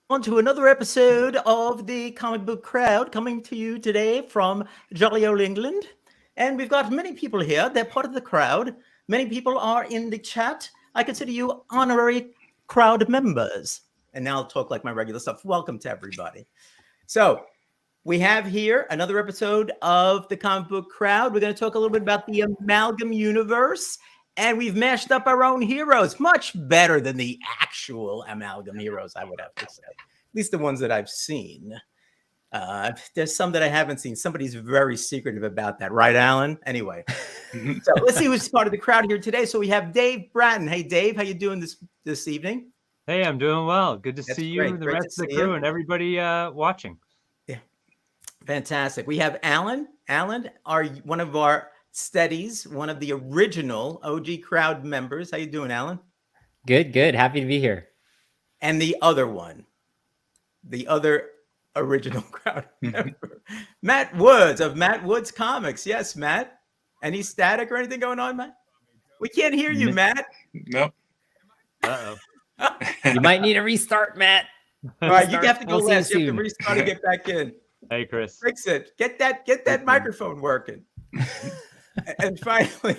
On to another episode of the Comic Book Crowd, coming to you today from jolly old England. And we've got many people here. They're part of the crowd. Many people are in the chat. I consider you honorary crowd members. And now I'll talk like my regular stuff. Welcome to everybody. So we have here another episode of the Comic Book Crowd. We're going to talk a little bit about the Amalgam Universe. And we've mashed up our own heroes, much better than the actual Amalgam heroes, I would have to say. At least the ones that I've seen. There's some that I haven't seen. Somebody's very secretive about that. Right, Alan? Anyway. So let's see who's part of the crowd here today. So we have Dave Bratton. Hey, Dave, how you doing this evening? Hey, I'm doing well. Good to see you and the rest of the crew and everybody watching. Yeah, fantastic. We have Alan. Alan, one of our steadies, one of the original OG crowd members. How you doing, Alan? Good. Happy to be here. And the other one, the other original crowd member, Matt Woods of Matt Woods Comics. Yes, Matt. Any static or anything going on, Matt? We can't hear you, Matt. Nope. Uh-oh. You might need a restart, Matt. All right, you have to go last. You have to restart and get back in. Hey, Chris. Fix it. Get that microphone working. And finally,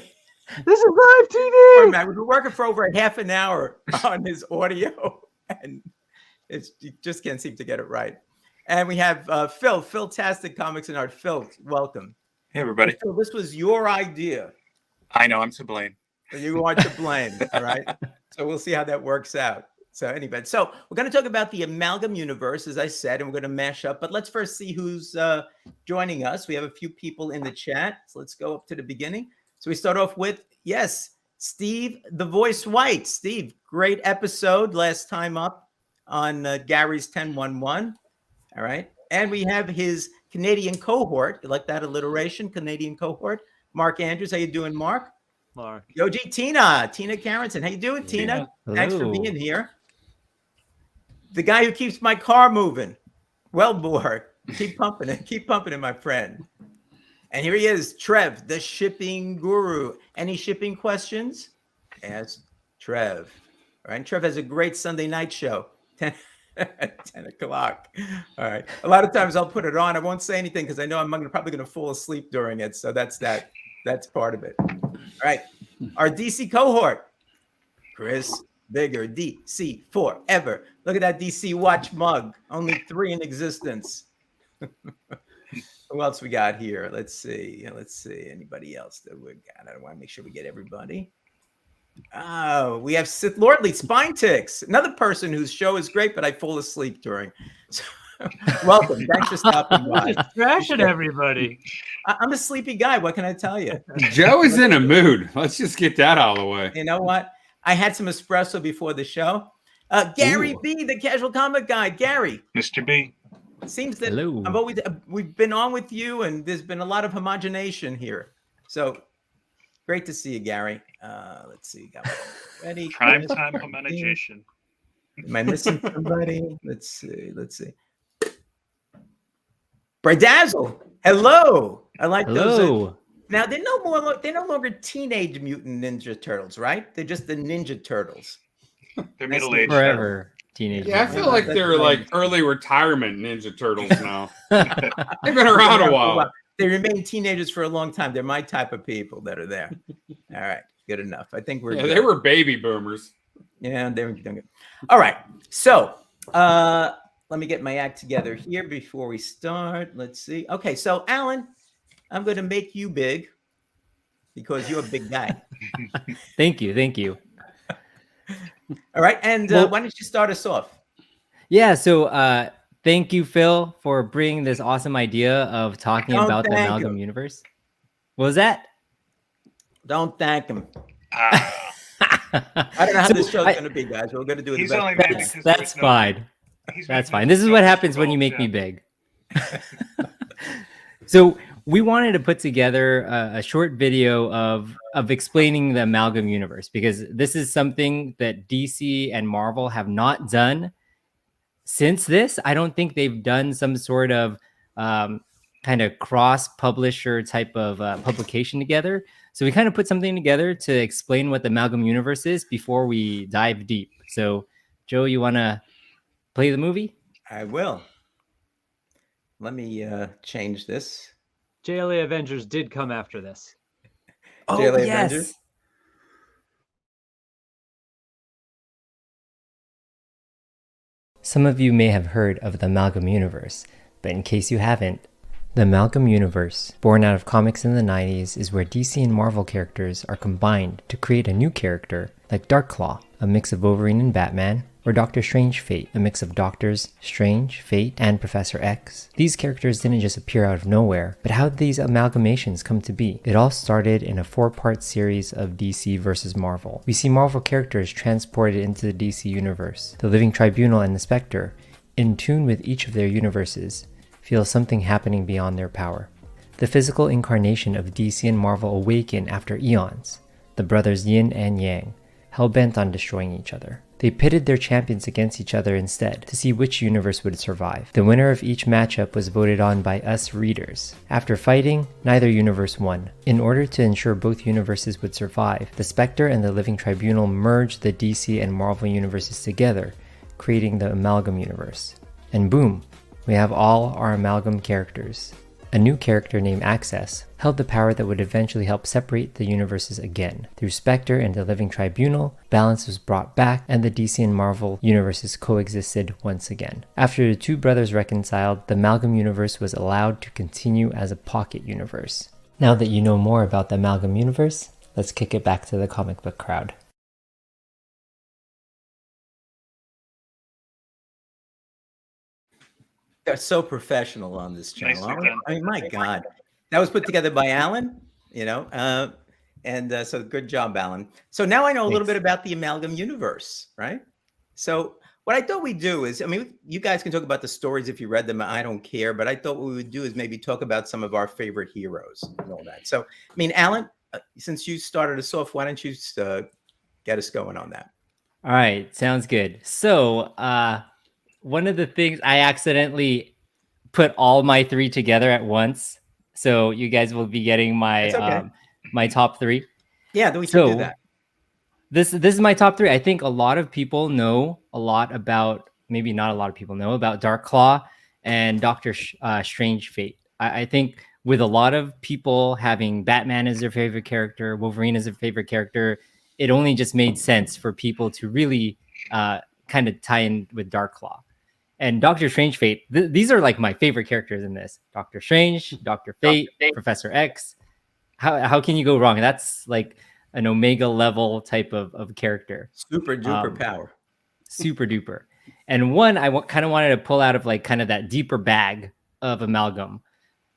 this is live TV. Matt, we've been working for over a half an hour on his audio, and you just can't seem to get it right. And we have Phil-tastic Comics and Art. Phil, welcome. Hey, everybody. Phil, this was your idea. I know, I'm to blame. You are to blame, all right? So we'll see how that works out. So anyway, so we're going to talk about the Amalgam Universe, as I said, and we're going to mash up. But let's first see who's joining us. We have a few people in the chat. So let's go up to the beginning. So we start off with, yes, Steve the Voice White. Steve, great episode last time up on Gary's 1011. All right. And we have his Canadian cohort. You like that alliteration? Canadian cohort. Mark Andrews. How you doing, Mark? Mark. Yo, Tina Carrington. How you doing, Tina? Hello. Thanks for being here. The guy who keeps my car moving. Well, boy, keep pumping it, my friend. And here he is, Trev, the shipping guru. Any shipping questions? Ask Trev. All right. Trev has a great Sunday night show, 10 o'clock. All right. A lot of times I'll put it on. I won't say anything because I know I'm probably going to fall asleep during it. So that's part of it. All right. Our DC cohort, Chris. Bigger, DC forever. Look at that DC watch mug. Only 3 in existence. Who else we got here? Let's see. Anybody else that we got? I want to make sure we get everybody. Oh, we have Sith Lordly Spine Ticks. Another person whose show is great, but I fall asleep during. So, welcome. Thanks for stopping by. Just trashing everybody. I'm a sleepy guy. What can I tell you? Joe is in a mood. Let's just get that out of the way. You know what? I had some espresso before the show. Gary B, the casual comic guy. Gary. Mr. B. Seems that Hello. we've been on with you, and there's been a lot of homogenation here. So great to see you, Gary. Let's see. Got ready. Prime time homogenation. Am I missing somebody? Let's see. Bradazzle. Hello. I like those. Hello. Now they're no longer Teenage Mutant Ninja Turtles, right? They're just the Ninja Turtles. They're middle-aged. Forever teenage. Yeah, I feel like they're like early retirement Ninja Turtles now. They've been around a while. They remain teenagers for a long time. They're my type of people that are there. All right, good enough. I think we're good. They were baby boomers. Yeah, they were good. All right, so let me get my act together here before we start. Let's see. Okay, so Alan, I'm going to make you big because you're a big guy. Thank you. All right, and why don't you start us off? Yeah, so thank you, Phil, for bringing this awesome idea of talking about the Amalgam Universe. What was that? Don't thank him. I don't know how this show's going to be, guys. We're going to do it. That's fine. That's fine. This is what happens when you make me big. So we wanted to put together a short video of explaining the Amalgam Universe, because this is something that DC and Marvel have not done since this. I don't think they've done some sort of kind of cross-publisher type of publication together. So we kind of put something together to explain what the Amalgam Universe is before we dive deep. So, Joe, you want to play the movie? I will. Let me change this. JLA Avengers did come after this. Oh, JLA yes. Avengers? Some of you may have heard of the Amalgam Universe, but in case you haven't, the Amalgam Universe, born out of comics in the 90s, is where DC and Marvel characters are combined to create a new character like Darkclaw, a mix of Wolverine and Batman, or Doctor Strange Fate, a mix of Doctors Strange, Fate, and Professor X. These characters didn't just appear out of nowhere, but how did these amalgamations come to be? It all started in a 4-part series of DC versus Marvel. We see Marvel characters transported into the DC universe. The Living Tribunal and the Spectre, in tune with each of their universes, feel something happening beyond their power. The physical incarnation of DC and Marvel awaken after eons, the brothers Yin and Yang, hell-bent on destroying each other. They pitted their champions against each other instead to see which universe would survive. The winner of each matchup was voted on by us readers. After fighting, neither universe won. In order to ensure both universes would survive, the Spectre and the Living Tribunal merged the DC and Marvel universes together, creating the Amalgam Universe. And boom, we have all our Amalgam characters. A new character named Access held the power that would eventually help separate the universes again. Through Spectre and the Living Tribunal, balance was brought back and the DC and Marvel universes coexisted once again. After the two brothers reconciled, the Amalgam Universe was allowed to continue as a pocket universe. Now that you know more about the Amalgam Universe, let's kick it back to the comic book crowd. They're so professional on this channel. Nicely done. I mean, my God, that was put together by Alan, so good job, Alan. So now I know a little bit about the Amalgam Universe, right? So what I thought we'd do is, I mean, you guys can talk about the stories if you read them. I don't care, but I thought what we would do is maybe talk about some of our favorite heroes and all that. So, I mean, Alan, since you started us off, why don't you get us going on that? All right, sounds good. So, one of the things I accidentally put all my 3 together at once, so you guys will be getting my my top 3. Yeah, we should do that. This is my top 3. I think a lot of people know a lot about, maybe not a lot of people know about Darkclaw and Doctor Strange Fate. I think with a lot of people having Batman as their favorite character, Wolverine as their favorite character, it only just made sense for people to really kind of tie in with Darkclaw. And Doctor Strange Fate, these are like my favorite characters in this. Doctor Strange, Dr. Fate, Professor X. How can you go wrong? That's like an Omega level type of character. Super duper power. Super duper. And one I kind of wanted to pull out of like kind of that deeper bag of Amalgam,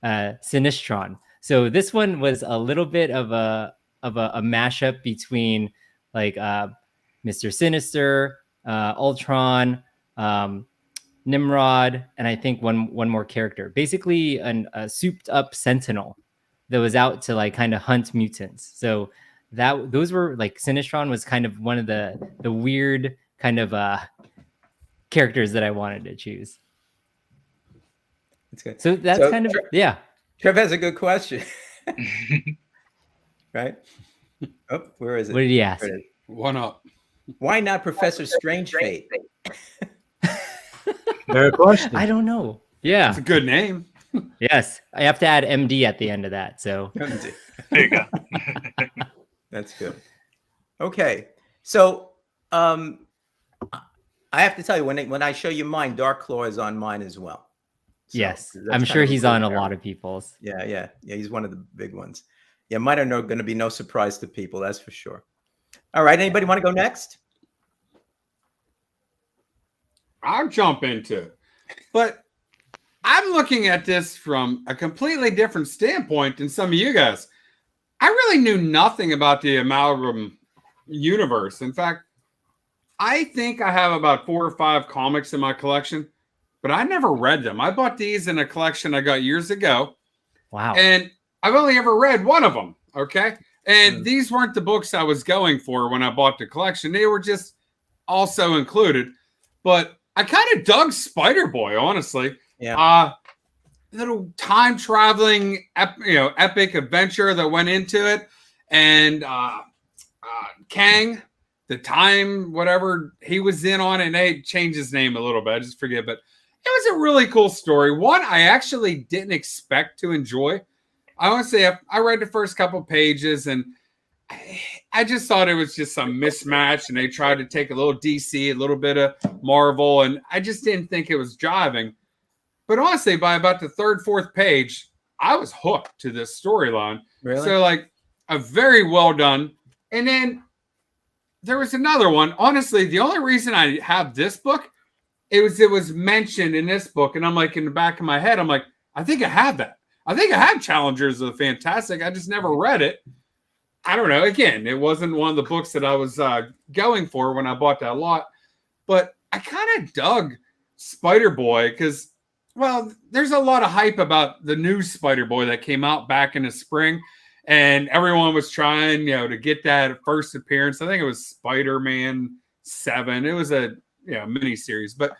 Sinistron. So this one was a little bit of a mashup between like Mr. Sinister, Ultron, Nimrod, and I think one more character. Basically a souped up Sentinel that was out to like kind of hunt mutants. So those were like, Sinistron was kind of one of the weird kind of characters that I wanted to choose. That's good. So that's kind of, yeah. Trev has a good question. Right? Oh, where is it? What did he ask? One up. Why not Professor Strange Fate? Fair question. I don't know. Yeah. It's a good name. Yes. I have to add MD at the end of that. So There you go. That's good. Okay. So I have to tell you, when I show you mine, Darkclaw is on mine as well. So, yes, I'm sure he's on a lot of people's. Yeah. He's one of the big ones. Yeah, mine are going to be no surprise to people. That's for sure. All right. Anybody want to go next? I'll jump into it. But I'm looking at this from a completely different standpoint than some of you guys. I really knew nothing about the Amalgam Universe. In fact, I think I have about 4 or 5 comics in my collection, but I never read them. I bought these in a collection I got years ago. Wow. And I've only ever read one of them. Okay. And these weren't the books I was going for when I bought the collection. They were just also included. But I kind of dug Spider-Boy, honestly. Yeah. Little time traveling, epic adventure that went into it, and Kang, the time whatever he was in on it, and they changed his name a little bit. I just forget, but was a really cool story. One I actually didn't expect to enjoy. I want to say I read the first couple pages and I just thought it was just some mismatch, and they tried to take a little DC, a little bit of Marvel, and I just didn't think it was jiving. But honestly, by about the third, fourth page, I was hooked to this storyline. Really? So, like, a very well done. And then there was another one. Honestly, the only reason I have this book, it was mentioned in this book, and I'm like, in the back of my head, I'm like, I think I have that. I think I have Challengers of the Fantastic. I just never read it. I don't know. Again, it wasn't one of the books that I was going for when I bought that lot. But I kind of dug Spider-Boy because, well, there's a lot of hype about the new Spider-Boy that came out back in the spring. And everyone was trying, to get that first appearance. I think it was Spider-Man 7. It was a mini series. But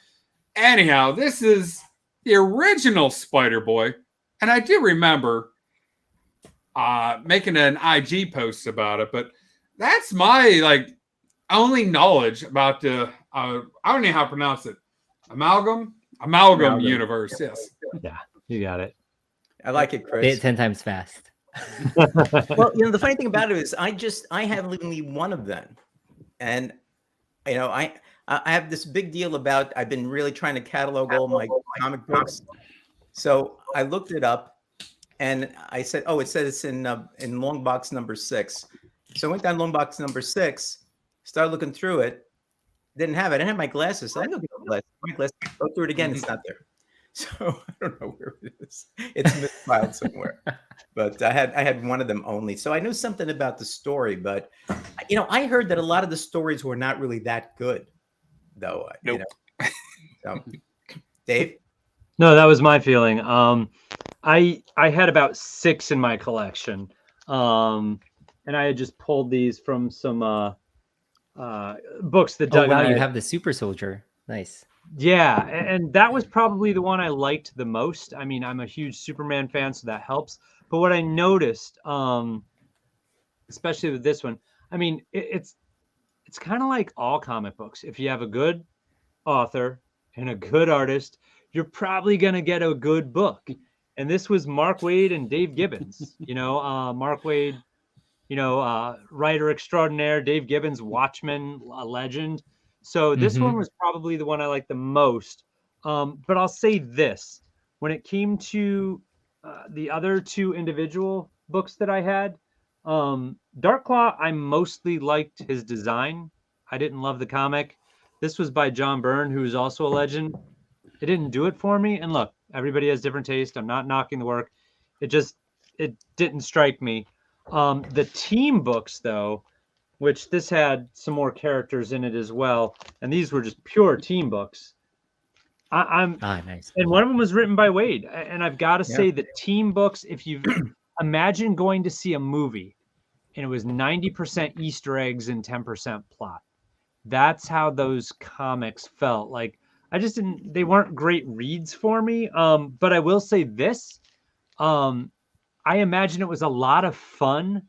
anyhow, this is the original Spider-Boy. And I do remember making an IG post about it, but that's my only knowledge about the I don't know how to pronounce it. Amalgam Universe. Yes. Yeah, you got it. I like it, Chris. Say it 10 times fast. Well, the funny thing about it is I have only one of them. And I have this big deal about I've been really trying to catalog all my comic books. So I looked it up and I said, oh, it says it's in long box number 6. So I went down long box number 6, started looking through it, didn't have it. I didn't have my glasses. So I looked at my glasses, go through it again, it's not there. So I don't know where it is. It's misfiled somewhere. But I had one of them only. So I knew something about the story, but I heard that a lot of the stories were not really that good, though. Nope. So, Dave? No, that was my feeling. I had about 6 in my collection. And I had just pulled these from some books that Doug wow, and I you have the Super Soldier. Nice. Yeah, and that was probably the one I liked the most. I mean, I'm a huge Superman fan, so that helps. But what I noticed, especially with this one, I mean, it's kind of like all comic books. If you have a good author and a good artist, you're probably going to get a good book. And this was Mark Waid and Dave Gibbons. Mark Waid, writer extraordinaire. Dave Gibbons, Watchmen, a legend. So this one was probably the one I liked the most. But I'll say this. When it came to the other 2 individual books that I had, Darklaw, I mostly liked his design. I didn't love the comic. This was by John Byrne, who's also a legend. It didn't do it for me. And look, everybody has different taste. I'm not knocking the work. It didn't strike me. The team books, though, which this had some more characters in it as well, and these were just pure team books. Nice. And one of them was written by Wade. And I've got to say that team books, if you imagine going to see a movie and it was 90% Easter eggs and 10% plot, that's how those comics felt. Like they weren't great reads for me. But I will say this, I imagine it was a lot of fun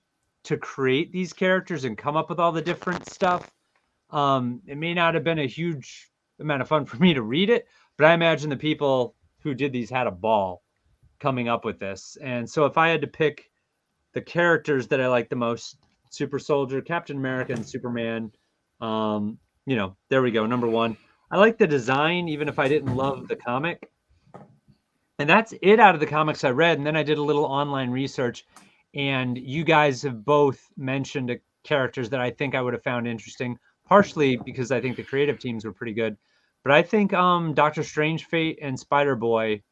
to create these characters and come up with all the different stuff. It may not have been a huge amount of fun for me to read it, but I imagine the people who did these had a ball coming up with this. And so if I had to pick the characters that I like the most, Super Soldier, Captain America, and Superman, there we go. Number 1. I like the design, even if I didn't love the comic. And that's it out of the comics I read. And then I did a little online research, and you guys have both mentioned characters that I think I would have found interesting, partially because I think the creative teams were pretty good. But I think Doctor Strange Fate and Spider-Boy,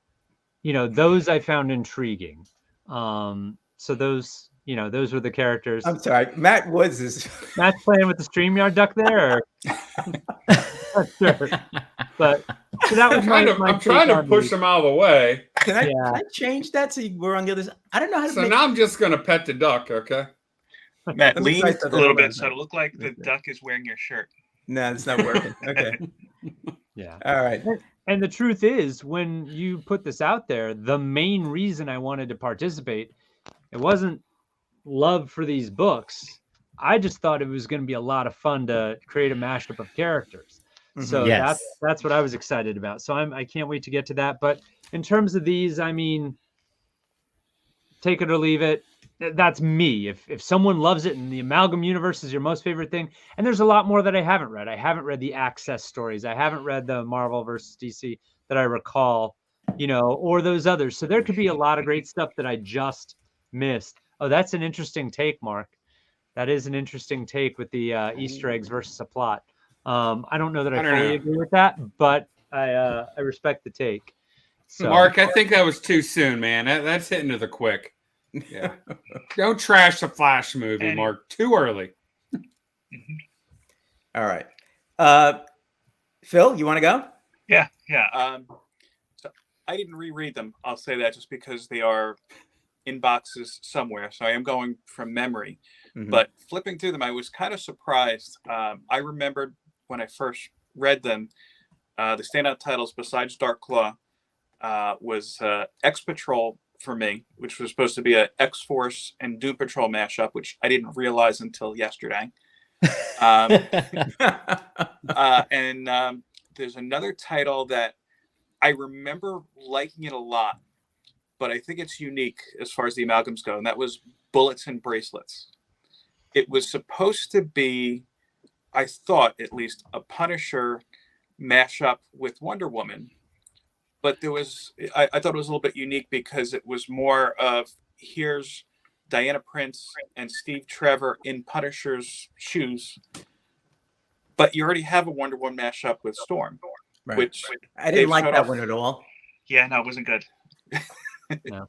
those I found intriguing. So those were the characters. I'm sorry, Matt Woods is Matt's playing with the StreamYard duck there. Not sure. But so that was I'm trying to push him out of the way. Can I change that so we're on the other side? I don't know how to. So now I'm just going to pet the duck, okay? Matt, lean a little bit so it'll look like the duck is wearing your shirt. No, it's not working. Okay. Yeah. All right. And the truth is, when you put this out there, the main reason I wanted to participate, it wasn't love for these books. I just thought it was going to be a lot of fun to create a mashup of characters. So Yes. that's what I was excited about. So I can't wait to get to that. But in terms of these, I mean, take it or leave it. That's me. If someone loves it and the Amalgam Universe is your most favorite thing, and there's a lot more that I haven't read. I haven't read the Access stories. I haven't read the Marvel versus DC that I recall, or those others. So there could be a lot of great stuff that I just missed. Oh, that's an interesting take, Mark. That is an interesting take with the Easter eggs versus a plot. I don't know that I fully agree with that, but I respect the take. So, Mark, I think that was too soon, man. That's hitting to the quick. Yeah. Don't trash the Flash movie, Mark. Too early. All right. Phil, you want to go? Yeah. So I didn't reread them. I'll say that just because they are in boxes somewhere. So I am going from memory. Mm-hmm. But flipping through them, I was kind of surprised. I remembered when I first read them, the standout titles besides Dark Claw was X Patrol for me, which was supposed to be a X-Force and Doom Patrol mashup, which I didn't realize until yesterday. And there's another title that I remember liking it a lot, but I think it's unique as far as the amalgams go, and that was Bullets and Bracelets. It was supposed to be, I thought at least, a Punisher mashup with Wonder Woman. But I thought it was a little bit unique because it was more of, here's Diana Prince and Steve Trevor in Punisher's shoes, but you already have a Wonder Woman mashup with Storm, right. Which I didn't like that one at all. Yeah, no, it wasn't good. No.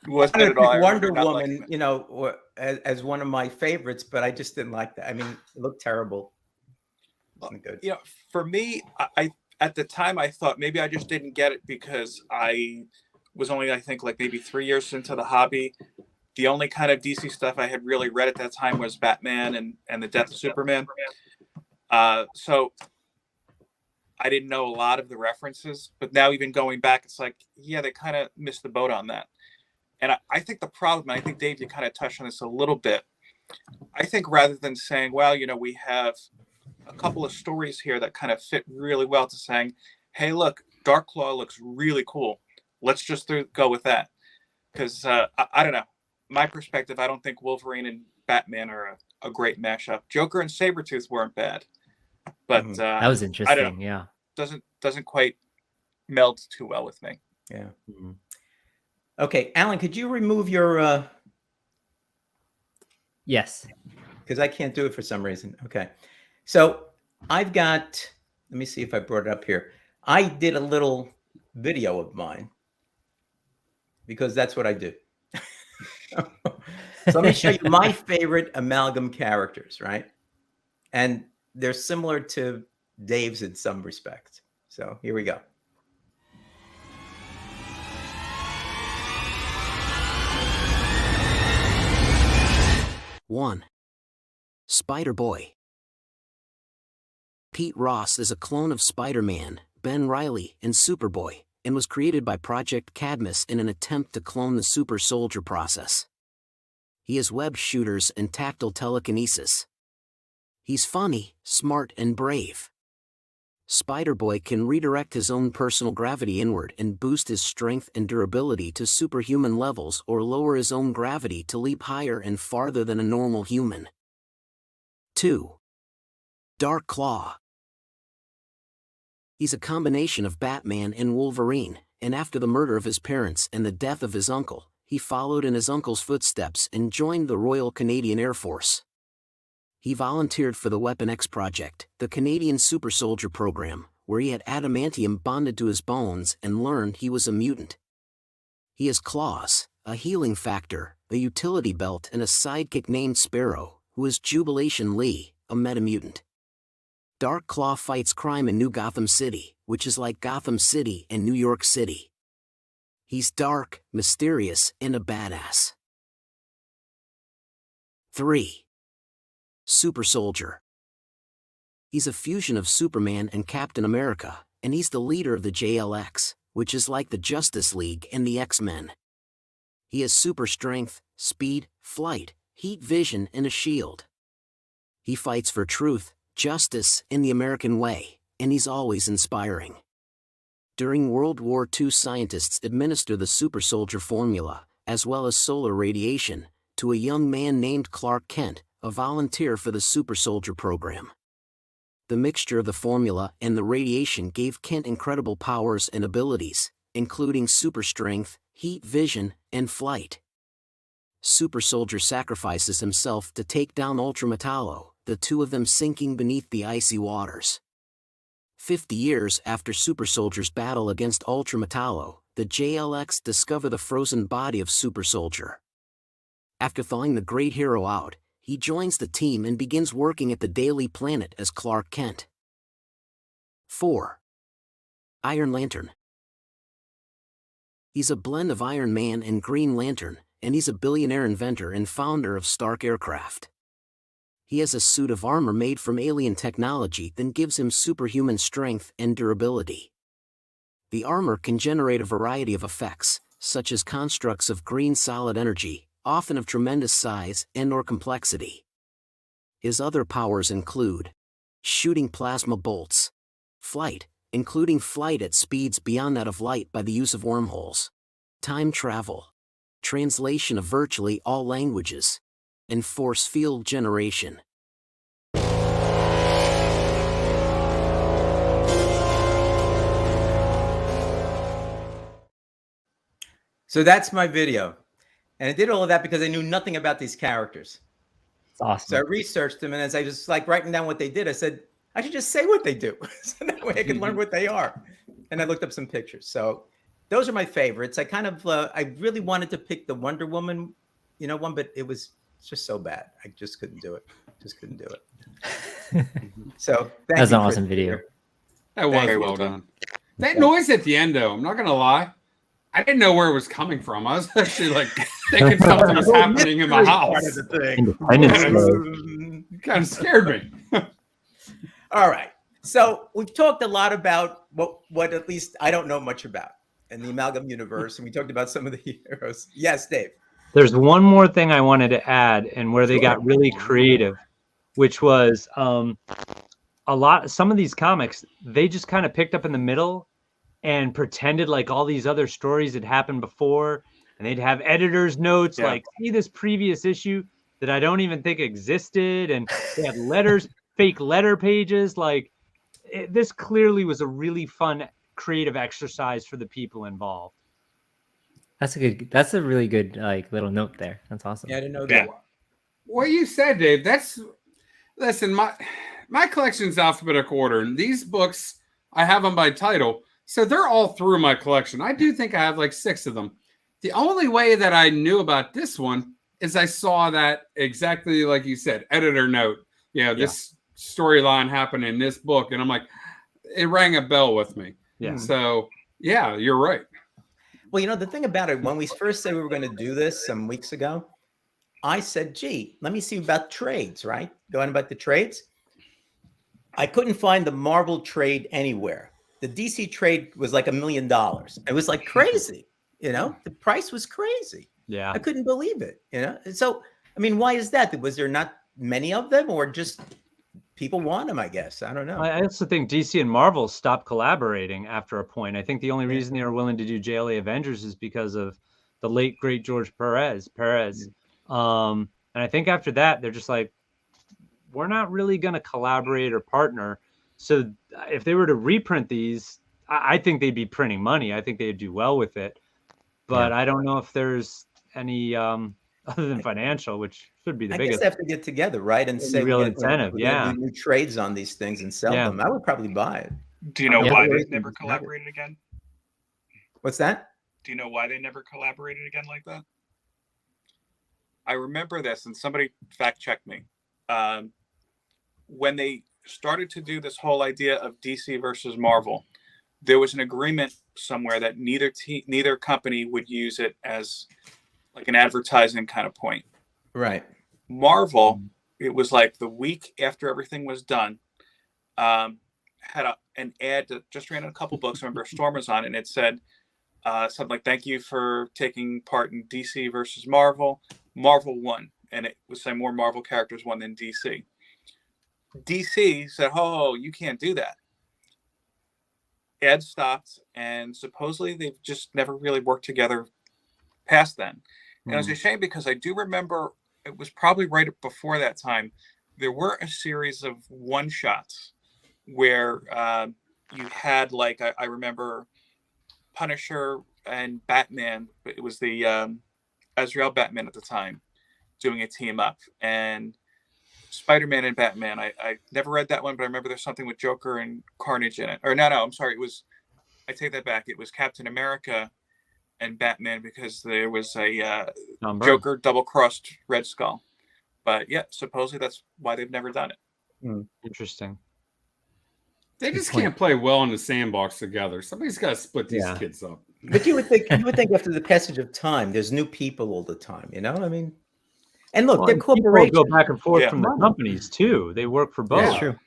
Wasn't at all. Wonder Woman, as one of my favorites, but I just didn't like that. I mean, it looked terrible. It wasn't good. For me, I at the time, I thought maybe I just didn't get it because I was only, I think, like maybe 3 years into the hobby. The only kind of DC stuff I had really read at that time was Batman and the Death of Superman. So I didn't know a lot of the references, but now even going back, it's like, yeah, they kind of missed the boat on that. And I think the problem, and I think, Dave, you kind of touched on this a little bit. I think rather than saying, well, we have a couple of stories here that kind of fit really well, to saying, hey, look, Dark Claw looks really cool. Let's just go with that. Because I don't know. My perspective, I don't think Wolverine and Batman are a great mashup. Joker and Sabretooth weren't bad. But that was interesting. I don't know. Yeah. Doesn't quite meld too well with me. Yeah. Mm-hmm. Okay, Alan, could you remove your Yes. Because I can't do it for some reason. Okay. So I've got, let me see if I brought it up here. I did a little video of mine because that's what I do. So let me show you my favorite amalgam characters, right? And they're similar to Dave's in some respect. So here we go. One, Spider-Boy. Pete Ross is a clone of Spider-Man, Ben Reilly, and Superboy, and was created by Project Cadmus in an attempt to clone the super soldier process. He has web shooters and tactile telekinesis. He's funny, smart, and brave. Spider-Boy can redirect his own personal gravity inward and boost his strength and durability to superhuman levels, or lower his own gravity to leap higher and farther than a normal human. 2. Dark Claw. He's a combination of Batman and Wolverine, and after the murder of his parents and the death of his uncle, he followed in his uncle's footsteps and joined the Royal Canadian Air Force. He volunteered for the Weapon X Project, the Canadian Super Soldier program, where he had adamantium bonded to his bones and learned he was a mutant. He has claws, a healing factor, a utility belt, and a sidekick named Sparrow, who is Jubilation Lee, a metamutant. Dark Claw fights crime in New Gotham City, which is like Gotham City and New York City. He's dark, mysterious, and a badass. 3. Super Soldier. He's a fusion of Superman and Captain America, and he's the leader of the JLX, which is like the Justice League and the X-Men. He has super strength, speed, flight, heat vision, and a shield. He fights for truth, justice, and the American way, and he's always inspiring. During World War II, scientists administer the super soldier formula, as well as solar radiation, to a young man named Clark Kent, a volunteer for the super soldier program. The mixture of the formula and the radiation gave Kent incredible powers and abilities, including super strength, heat vision, and flight. Super Soldier sacrifices himself to take down Ultra Metallo, the two of them sinking beneath the icy waters. 50 years after Super Soldier's battle against Ultra Metallo, the JLX discover the frozen body of Super Soldier. After thawing the great hero out, he joins the team and begins working at the Daily Planet as Clark Kent. 4. Iron Lantern. He's a blend of Iron Man and Green Lantern, and he's a billionaire inventor and founder of Stark Aircraft. He has a suit of armor made from alien technology that gives him superhuman strength and durability. The armor can generate a variety of effects, such as constructs of green solid energy, often of tremendous size and/or complexity. His other powers include shooting plasma bolts, flight, including flight at speeds beyond that of light by the use of wormholes, time travel, translation of virtually all languages, and force field generation. So that's my video. And I did all of that because I knew nothing about these characters. It's awesome. So I researched them, and as I was like writing down what they did, I said, I should just say what they do. So that way I can learn what they are. And I looked up some pictures. So those are my favorites. I kind of, I really wanted to pick the Wonder Woman, one, but it was just so bad. I just couldn't do it. So that's an awesome video. That was well done. That noise at the end, though, I'm not going to lie. I didn't know where it was coming from. I was actually like thinking something was happening in my house. Kind of scared me. All right. So we've talked a lot about what at least I don't know much about in the Amalgam Universe, and we talked about some of the heroes. Yes, Dave. There's one more thing I wanted to add, and where they got really creative, which was some of these comics, they just kind of picked up in the middle and pretended like all these other stories had happened before, and they'd have editor's notes like, see this previous issue that I don't even think existed, and they had letters, fake letter pages. Like, this clearly was a really fun creative exercise for the people involved. That's a really good little note there. That's awesome. Yeah, I didn't know that. What you said, Dave, listen, my collection's alphabetical order, and these books, I have them by title. So they're all through my collection. I do think I have like 6 of them. The only way that I knew about this one is I saw that exactly like you said, editor note. This storyline happened in this book. And I'm like, it rang a bell with me. Yeah. So, yeah, you're right. Well, the thing about it, when we first said we were going to do this some weeks ago, I said, gee, let me see about trades, right? Going about the trades. I couldn't find the Marvel trade anywhere. The DC trade was like $1 million. It was like crazy, the price was crazy. Yeah. I couldn't believe it, So, I mean, why is that? Was there not many of them, or just people want them, I guess? I don't know. I also think DC and Marvel stopped collaborating after a point. I think the only reason they were willing to do JLA Avengers is because of the late, great George Perez. And I think after that, they're just like, we're not really going to collaborate or partner. So if they were to reprint these, I think they'd be printing money. I think they'd do well with it. But I don't know if there's any other than financial, which should be the biggest. I guess they have to get together, right? And say real incentive. we're gonna do new trades on these things and sell them. I would probably buy it. Do you know why they never collaborated again? What's that? Do you know why they never collaborated again like that? I remember this, and somebody fact checked me. When they started to do this whole idea of DC versus Marvel, there was an agreement somewhere that neither company would use it as like an advertising kind of point. Right. Marvel, it was like the week after everything was done, had an ad that just ran in a couple books. I remember Storm was on, and it said something like, "Thank you for taking part in DC versus Marvel. Marvel won," and it was saying more Marvel characters won than DC. DC said, "Oh, you can't do that." Ed stopped, and supposedly they've just never really worked together past then. And it was a shame because I do remember it was probably right before that time. There were a series of one shots where you had like I remember Punisher and Batman, but it was the Azrael Batman at the time doing a team up, and Spider-Man and Batman. I never read that one, but I remember there's something with Joker and Carnage in it. Or no, I'm sorry. I take that back. It was Captain America and Batman because there was a Joker double-crossed Red Skull. But yeah, supposedly that's why they've never done it. Interesting. They just can't play well in the sandbox together. Somebody's got to split these kids up. But you would think after the passage of time, there's new people all the time. You know, I mean, and look, they're corporations. Go back and forth from the companies too. They work for both. That's true.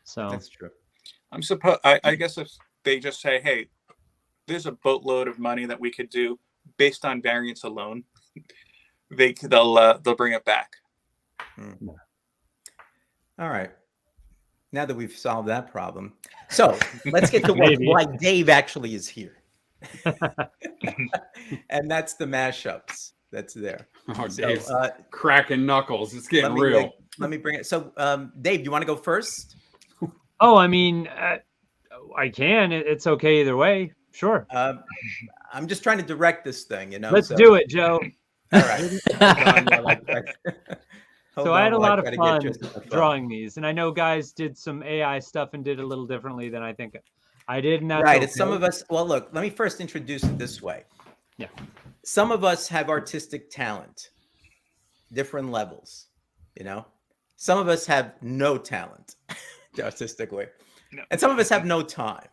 So that's true. I guess if they just say, "Hey, there's a boatload of money that we could do based on variants alone," they'll bring it back. All right. Now that we've solved that problem, so let's get to why Dave actually is here, and that's the mashups that's there. Oh, Dave's cracking knuckles. It's getting real. Let me bring it. So, Dave, do you want to go first? Oh, I mean, I can. It's okay either way. Sure. I'm just trying to direct this thing, you know. Let's do it, Joe. All right. So I had a lot of fun drawing these, and I know guys did some AI stuff and did a little differently than I think I did. And that's right. It's some of us. Well, look, let me first introduce it this way. Yeah. Some of us have artistic talent, different levels, you know. Some of us have no talent artistically, and some of us have no time.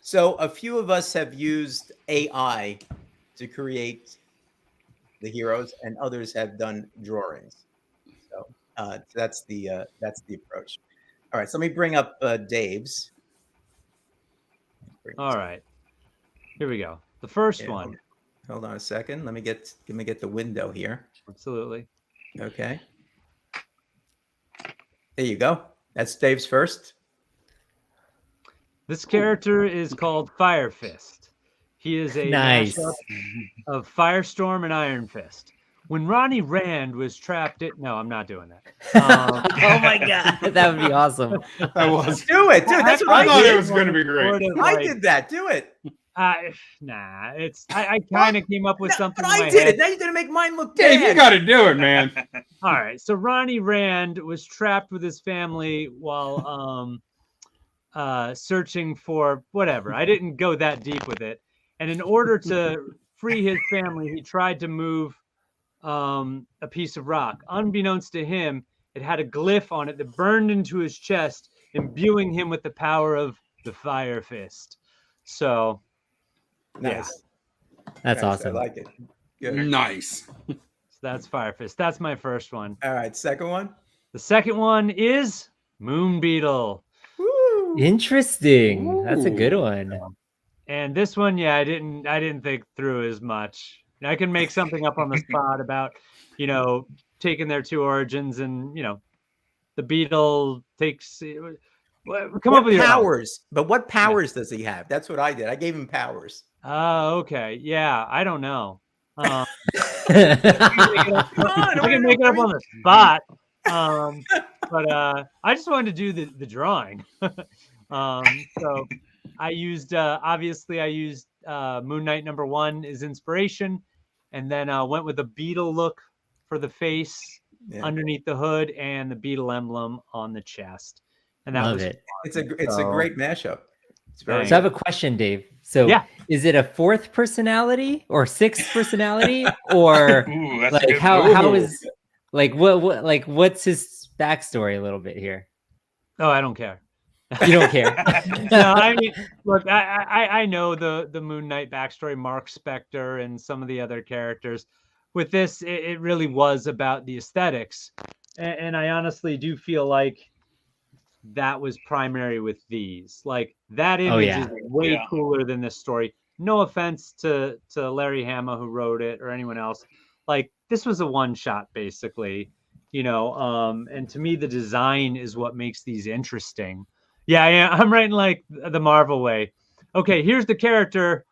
So a few of us have used AI to create the heroes, and others have done drawings. So that's the approach. All right, so let me bring up Dave's. All right, here we go. The first one. Hold on a second. Let me get the window here. Absolutely. Okay. There you go. That's Dave's first. This character is called Fire Fist. He is a mashup of Firestorm and Iron Fist. When Ronnie Rand was trapped in... No, I'm not doing that. Oh my God. That would be awesome. That was. Do it. Dude, that's what I thought did. it was going to be great. I did that. Do it. Nah, it's... I kind of came up with something but in my I did head. it. Now you're going to make mine look Dave, bad. you got to do it, man. All right. So Ronnie Rand was trapped with his family while searching for whatever. I didn't go that deep with it. And in order to free his family, he tried to move a piece of rock. Unbeknownst to him, it had a glyph on it that burned into his chest, imbuing him with the power of the Fire Fist. So, nice. That's nice. awesome. I like it. Good. Nice. So that's Fire Fist. That's my first one. All right, second one. The second one is Moon Beetle. Woo. Interesting. Ooh. That's a good one. And this one, yeah, I didn't think through as much. I can make something up on the spot about, taking their two origins, and the beetle takes. Come up with your powers. But what powers does he have? That's what I did. I gave him powers. Oh, okay. Yeah, I don't know. Come on, I can make it up on the spot. But I just wanted to do the drawing. So I used obviously Moon Knight #1 as inspiration, and then went with a beetle look for the face underneath the hood and the beetle emblem on the chest. And that was it. It's a great mashup. It's very So I have a question, Dave. So is it a fourth personality or sixth personality, or like how is like what what's his backstory a little bit here? Oh, I don't care. You don't care. No, I mean, look, I know the Moon Knight backstory, Mark Spector, and some of the other characters. With this, it really was about the aesthetics, and I honestly do feel like that was primary with these. Like that image is way cooler than this story. No offense to Larry Hama who wrote it or anyone else. Like this was a one shot basically, And to me, the design is what makes these interesting. Yeah, I'm writing like the Marvel way. Okay, here's the character.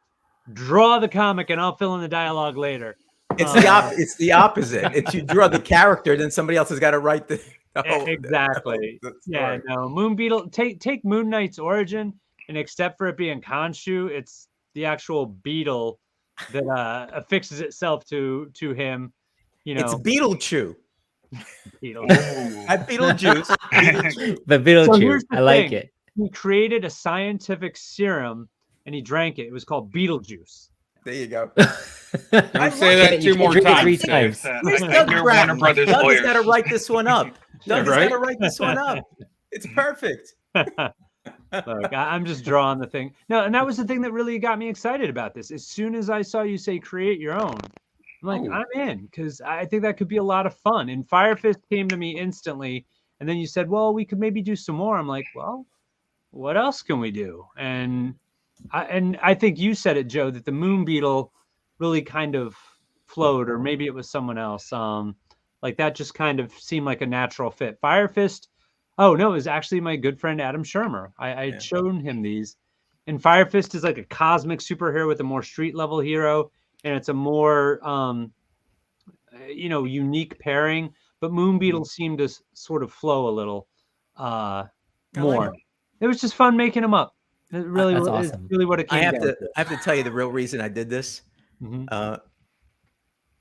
Draw the comic, and I'll fill in the dialogue later. It's the opposite. It's you draw the character, then somebody else has got to write the exactly. Yeah, no, Moon Beetle. Take Moon Knight's origin, and except for it being Khonshu, it's the actual beetle that affixes itself to him. It's Beetlejuice. Beetlejuice. Beetlejuice. The Beetlejuice. I like it. He created a scientific serum and he drank it. It was called Beetlejuice. There you go. Don't say that two more times. 3 times. You're Warner Brothers Doug lawyers. has got to write this one up. Doug has right? got to write this one up. It's perfect. Look, I'm just drawing the thing. No, and that was the thing that really got me excited about this. As soon as I saw you say create your own, I'm like, I'm in, because I think that could be a lot of fun. And Fire Fist came to me instantly. And then you said, well, we could maybe do some more. I'm like, well, what else can we do? And I think you said it, Joe, that the Moon Beetle really kind of flowed, or maybe it was someone else. Like that just kind of seemed like a natural fit. Fire Fist, oh no, it was actually my good friend Adam Shermer. I had shown him these. And Fire Fist is like a cosmic superhero with a more street level hero, and it's a more unique pairing. But Moon Beetle seemed to sort of flow a little more. It was just fun making them up. It really was awesome. really what it came down to. I have to tell you the real reason I did this.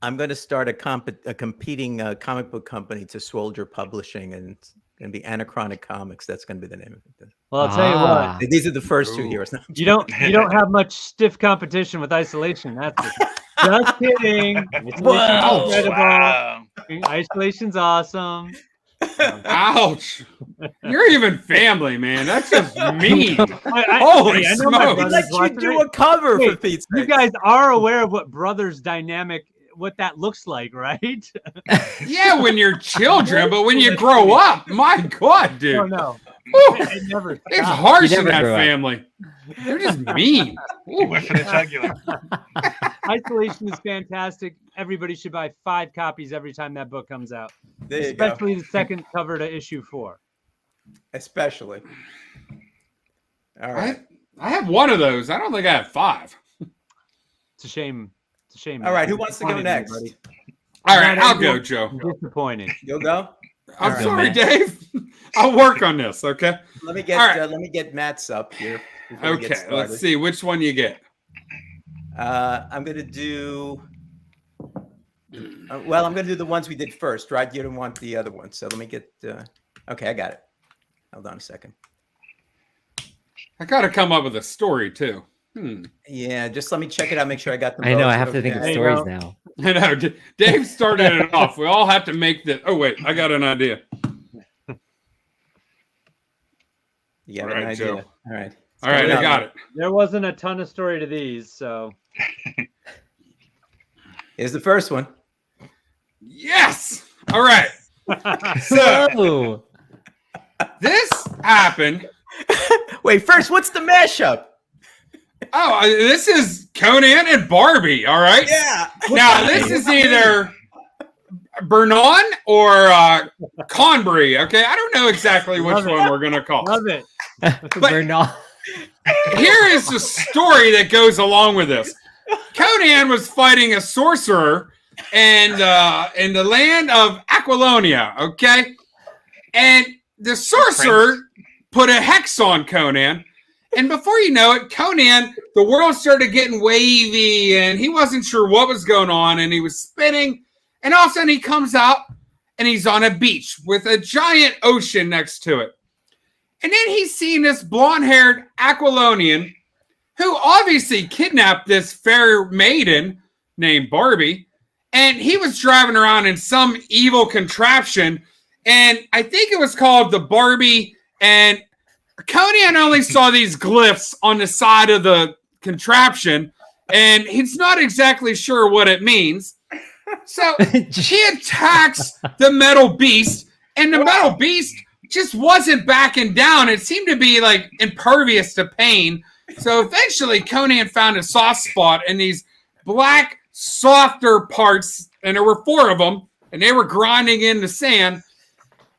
I'm going to start a competing comic book company to Soldier Publishing, and it's going to be Anachronic Comics. That's going to be the name of it. Well, I'll tell you what. These are the first 2 years. You don't have much stiff competition with Isolation. That's just kidding. Wow. Isolation's awesome. Ouch. You're even family, man. That's just mean. Holy smokes. Let you do a cover for Pete's sake. You guys are aware of what brothers dynamic, what that looks like, right? Yeah, when you're children, but when you grow up, my God, dude. Oh, no. I never It's harsh in that grow up. family. They're just mean. Went for the jugular. Isolation is fantastic. Everybody should buy 5 copies every time that book comes out. There you Especially go. the second cover to issue 4. Especially. All right. I have one of those. I don't think I have 5. It's a shame. It's a shame. All right. Who wants to go next? All right, I'll go, Joe. I'm disappointed. You'll go. I'm All sorry, Matt. Dave. I'll work on this, okay? Let me get All right. let me get Matt's up here. before we get Okay, let's started. see which one you get. I'm gonna do. I'm gonna do the ones we did first, right? You didn't want the other ones, so let me get. Okay, I got it. Hold on a second. I got to come up with a story too. Yeah, just let me check it out. Make sure I got them. I know. both. I have to think of Okay. stories now. I know. Dave started it off. We all have to make the. Oh wait, I got an idea. You got All an right, idea. Joe. All right. It's All right, coming I up. got it. There wasn't a ton of story to these, so Here's the first one. Yes. All right. So Whoa. this happened. Wait, first, what's the mashup? Oh, this is Conan and Barbie. All right. Yeah. Now this is either Bernon or Conbury. Okay, I don't know exactly which Love it. one we're gonna call. love it. We're not. Here is the story that goes along with this. Conan was fighting a sorcerer and in the land of Aquilonia, okay? And the sorcerer put a hex on Conan. And before you know it, Conan, the world started getting wavy and he wasn't sure what was going on and he was spinning. And all of a sudden he comes out and he's on a beach with a giant ocean next to it. And then he's seen this blonde-haired Aquilonian who obviously kidnapped this fair maiden named Barbie. And he was driving around in some evil contraption. And I think it was called the Barbie. And Conan only saw these glyphs on the side of the contraption. And he's not exactly sure what it means. So he attacks the metal beast. And the metal beast just wasn't backing down. It seemed to be like impervious to pain. So eventually Conan found a soft spot in these black, softer parts, and there were 4 of them, and they were grinding in the sand.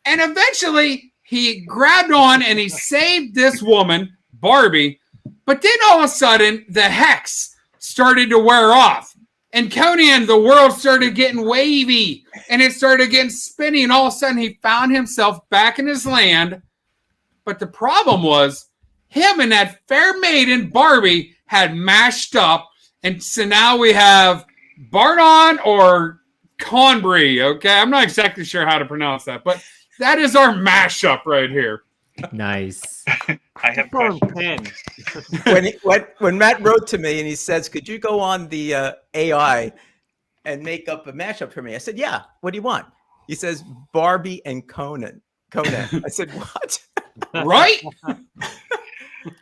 And eventually he grabbed on and he saved this woman, Barbie. But then all of a sudden, the hex started to wear off. And Conan, the world started getting wavy and it started getting spinny. And all of a sudden, he found himself back in his land. But the problem was, him and that fair maiden, Barbie, had mashed up. And so now we have Bardon or Conbry. Okay, I'm not exactly sure how to pronounce that, but that is our mashup right here. Nice. I have questions. Pen. When Matt wrote to me and he says, "Could you go on the AI and make up a mashup for me?" I said, "Yeah. What do you want?" He says, "Barbie and Conan." I said, "What?" Right?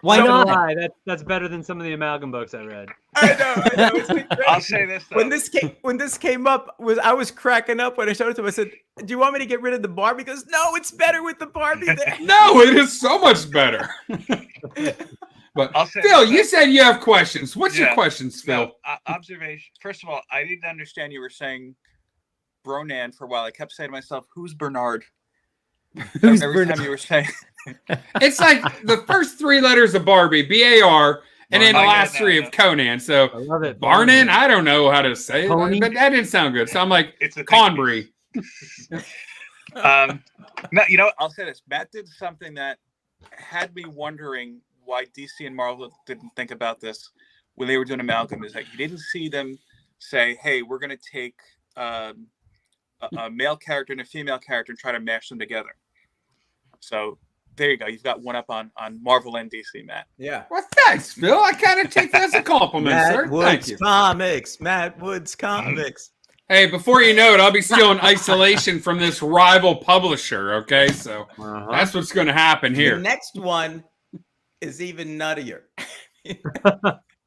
Why So not? do I. That's better than some of the Amalgam books I read. I know. It's been great. I'll say this though. When this came up, I was cracking up when I showed it to him. I said, "Do you want me to get rid of the Barbie?" He goes, "No, it's better with the Barbie there." No, it is so much better. But I'll say Phil, this, you said you have questions. What's your Yeah. questions, Phil? No, observation. First of all, I didn't understand you were saying Bronan for a while. I kept saying to myself, "Who's Bernard?" Who's Every Bernard? time you were saying, It's like the first three letters of Barbie, B-A-R, and then the Barney. last three of Conan. So I love it. Barnan, I don't know how to say it, Tony? but that didn't sound good. So I'm like, "It's a thing." Conbry. No, you know, I'll say this. Matt did something that had me wondering why DC and Marvel didn't think about this when they were doing Amalgam. Is that you didn't see them say, "Hey, we're going to take a male character and a female character and try to mash them together." So there you go. You've got one up on Marvel and DC, Matt. Yeah. Well, thanks, Phil. I kind of take that as a compliment, sir. Matt Thank Woods you. Comics. Matt Woods Comics. Hey, before you know it, I'll be still in isolation from this rival publisher. Okay, so that's what's going to happen The here. next one is even nuttier.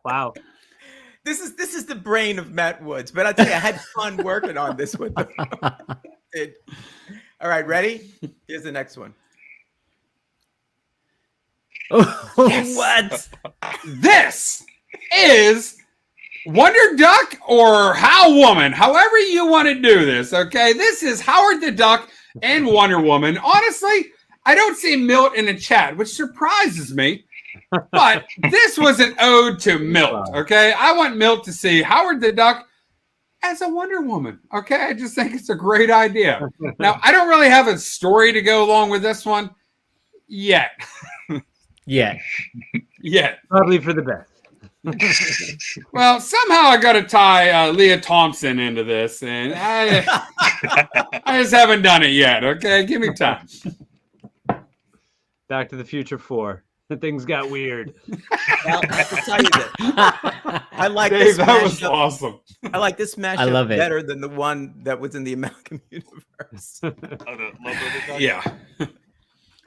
Wow. This is the brain of Matt Woods, but I tell you, I had fun working on this one. All right, ready? Here's the next one. What? This is Wonder Duck or How Woman, however you want to do this, okay? This is Howard the Duck and Wonder Woman. Honestly, I don't see Milt in the chat, which surprises me, but this was an ode to Milt, okay? I want Milt to see Howard the Duck as a Wonder Woman, okay? I just think it's a great idea. Now, I don't really have a story to go along with this one yet. Yeah. Probably for the best. Well, somehow I got to tie Leah Thompson into this, and I just haven't done it yet. Okay, give me time. Back to the Future 4. The things got weird. Now, I have to tell you this. I like Dave, this that was mashup. awesome. I like this mashup I love it. better than the one that was in the Amalgam Universe. Oh, the logo of the duck? Yeah.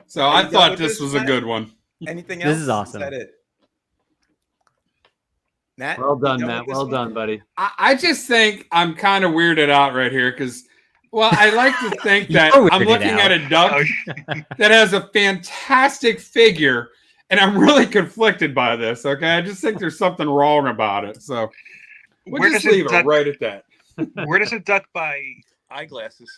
So Are I you done thought with this this, was a Matt? good one. Anything else? This is awesome. Is that it? Matt, Well you done, with Matt. this Well one? done, buddy. I just think I'm kind of weirded out right here because, well, I like to think that You're I'm weirded looking out. at a duck that has a fantastic figure, and I'm really conflicted by this. Okay, I just think there's something wrong about it. So we'll Where just does it leave it duck- right at that. Where does a duck buy eyeglasses?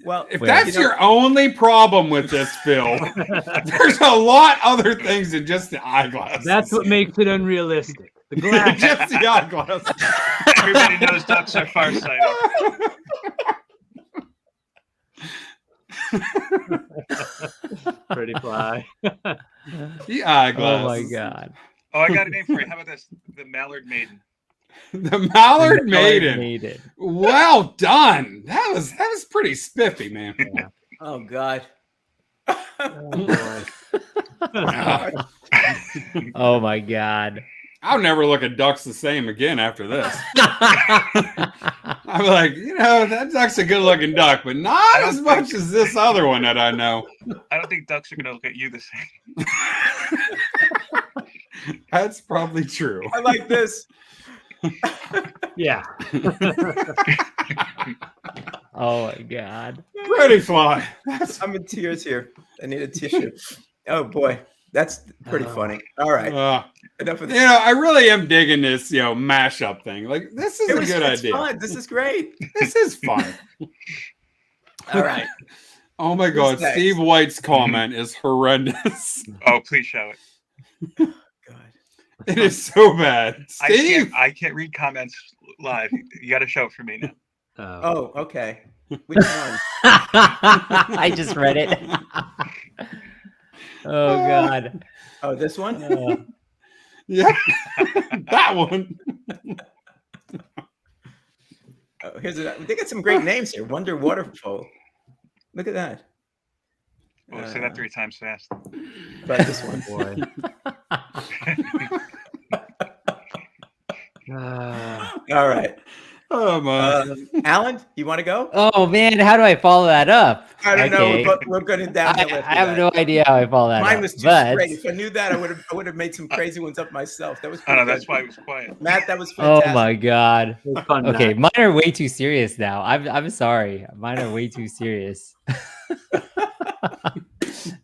Well, If Wait, that's you know- your only problem with this, Phil, there's a lot other things than just the eyeglasses. That's what makes it unrealistic. The glass. just the eyeglasses. Everybody knows ducks are farsighted. Pretty fly. The eyeglasses. Oh my god. Oh, I got a name for you. How about this? The Mallard Maiden. The Mallard Maiden. Made it. Well done. That was pretty spiffy, man. oh God. Oh my god. I'll never look at ducks the same again after this. I'm like, that duck's a good looking duck, but not as much as this other one that I know. I don't think ducks are going to look at you the same. That's probably true. I like this. Yeah. Oh my god. Pretty fly. I'm in tears here. I need a tissue. Oh boy. That's pretty funny. All right. Enough of You this. know, I really am digging this, mashup thing. Like, this is a good It's idea. fun. This is great. This is fun. All right. Oh my Who's God, next? Steve White's comment is horrendous. Oh, please show it. God. It is so bad. Steve, I can't read comments live. You got to show it for me now. Oh, okay. Which one? I just read it. Oh God. Oh, this one? yeah, that one. Oh, they got some great names here. Wonder Waterfall. Look at that. We'll say that 3 times fast. But this one, boy. All right. Oh my. Alan, you want to go? Oh man, how do I follow that up? I don't Okay. know. We're going to downhill. I have no idea how I follow that Mine up. was too but... straight. If I knew that, I would have made some crazy ones up myself. That was. I know, pretty that's good. why it was quiet. Matt, that was Oh fantastic. my God. Fun, Okay, Matt. mine are way too serious now. I'm sorry. Mine are way too serious.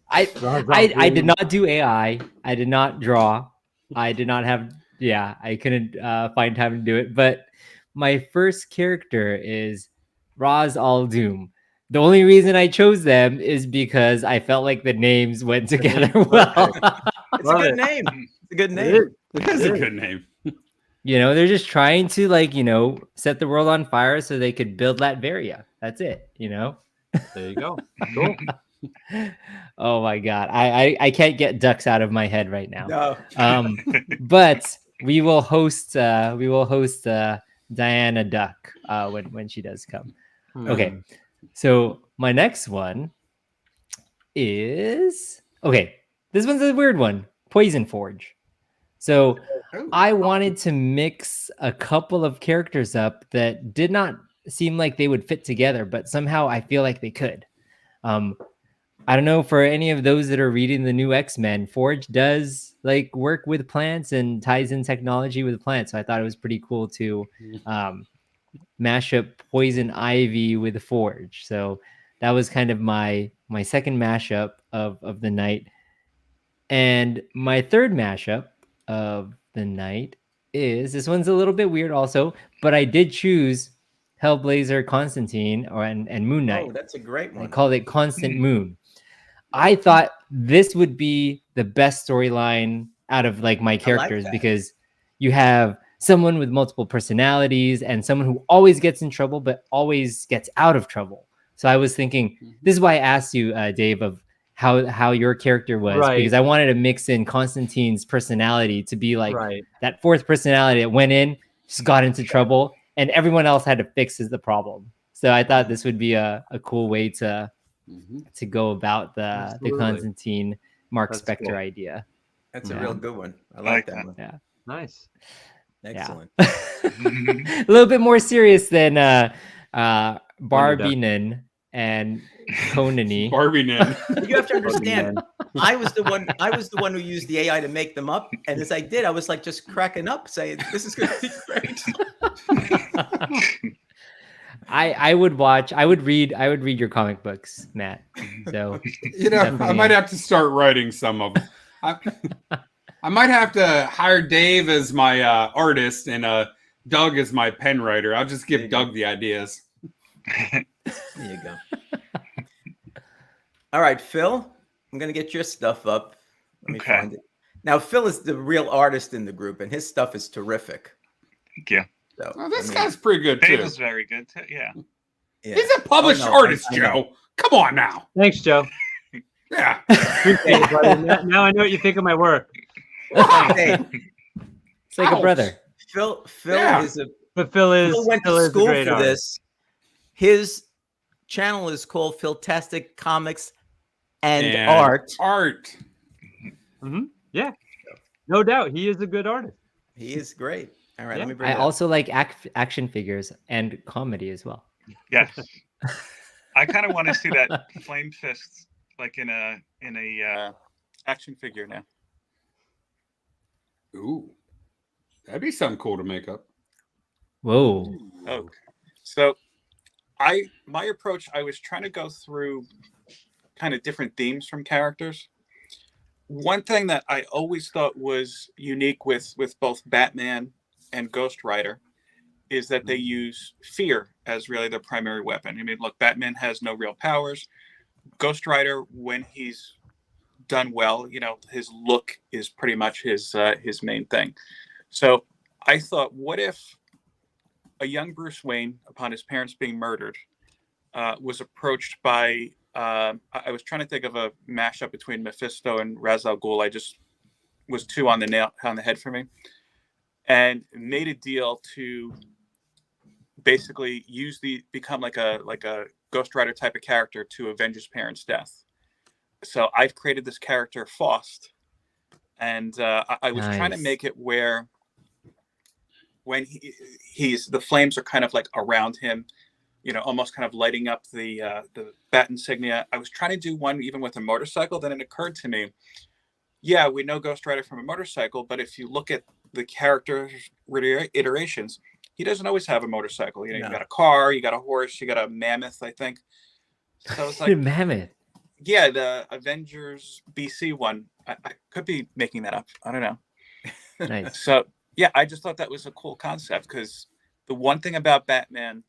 I did not do AI. I did not draw. I did not have. Yeah, I couldn't find time to do it. But my first character is Ra's al Doom. The only reason I chose them is because I felt like the names went together well. It's a good name. It's a good name. It is a good name. You know, they're just trying to set the world on fire so they could build Latveria. That's it. You know. There you go. Cool. Oh my God, I can't get ducks out of my head right now. No. But we will host Diana Duck when she does come. Okay, so my next one is this one's a weird one. Poison Forge. So I wanted to mix a couple of characters up that did not seem like they would fit together, but somehow I feel like they could. I don't know, for any of those that are reading the new X-Men, Forge does work with plants and ties in technology with plants. So I thought it was pretty cool to mash up Poison Ivy with Forge. So that was kind of my second mashup of the night. And my third mashup of the night is, this one's a little bit weird also, but I did choose Hellblazer Constantine and Moon Knight. Oh, that's a great one. I called it Constant Moon. I thought this would be the best storyline out of my characters, because you have someone with multiple personalities and someone who always gets in trouble but always gets out of trouble. So I was thinking, this is why I asked you, Dave, of how your character was, because I wanted to mix in Constantine's personality to be that fourth personality that went in, just got into trouble, and everyone else had to fix the problem. So I thought this would be a cool way to go about the Constantine Mark Spector idea. That's a real good one. I like that one. Yeah. Nice. Excellent. A little bit more serious than Barbinen and Conany. Barbinen. You have to understand, I was the one who used the AI to make them up, and as I did, I was just cracking up, saying, "This is going to be great." I would read your comic books, Matt. So I might have to start writing some of them. I might have to hire Dave as my artist and Doug as my pen writer. I'll just give Doug the ideas. There you go. All right, Phil, I'm going to get your stuff up. Let me find it. Now, Phil is the real artist in the group, and his stuff is terrific. Thank you. So, this guy's pretty good, too. Dave is very good, too. Yeah. He's a published artist, Joe. Come on now. Thanks, Joe. Yeah. Appreciate it, buddy. Now I know what you think of my work. Hey, it's like a brother. Phil is a. But Phil went to school for artist. this. His channel is called Philtastic Comics and Art. Yeah, no doubt, he is a good artist. He is great. All right, let me bring. I also like action figures and comedy as well. Yes, I kind of want to see that Flame Fist in a action figure now. Ooh, that'd be something cool to make up. Whoa. Oh, so my approach, I was trying to go through kind of different themes from characters. one thing that I always thought was unique with both Batman and Ghost Rider is that they use fear as really their primary weapon. I mean, look, Batman has no real powers. Ghost Rider, when he's done well, you know, his look is pretty much his main thing. So I thought, what if a young Bruce Wayne, upon his parents being murdered, was approached by I was trying to think of a mashup between Mephisto and Ra's al Ghul. I just was too on the head for me, and made a deal to basically become like a Ghost Rider type of character to avenge his parents' death. So I've created this character Faust, and I was trying to make it where when he's the flames are kind of like around him, you know, almost kind of lighting up the bat insignia. I was trying to do one even with a motorcycle. Then it occurred to me, yeah, we know Ghost Rider from a motorcycle, but if you look at the character iterations, he doesn't always have a motorcycle. You know, you got a car, you got a horse, you got a mammoth, I think. So it's like mammoth. Yeah, the Avengers BC one. I could be making that up. I don't know. Nice. So yeah, I just thought that was a cool concept, because the one thing about Batman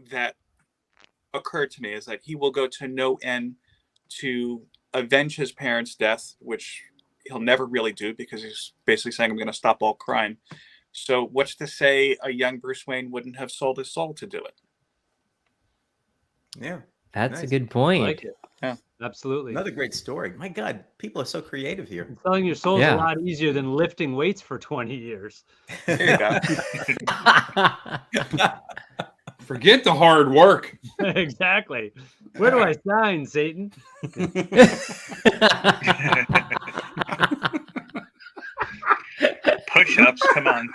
that occurred to me is that he will go to no end to avenge his parents' death, which he'll never really do because he's basically saying, I'm going to stop all crime. So what's to say a young Bruce Wayne wouldn't have sold his soul to do it? Yeah. That's Nice. a good point. I like it. Yeah. Absolutely. Another great story. My God, people are so creative here. Selling your soul is Yeah. a lot easier than lifting weights for 20 years. There you go. Forget the hard work. Exactly. Where do I sign, Satan? Push-ups, come on.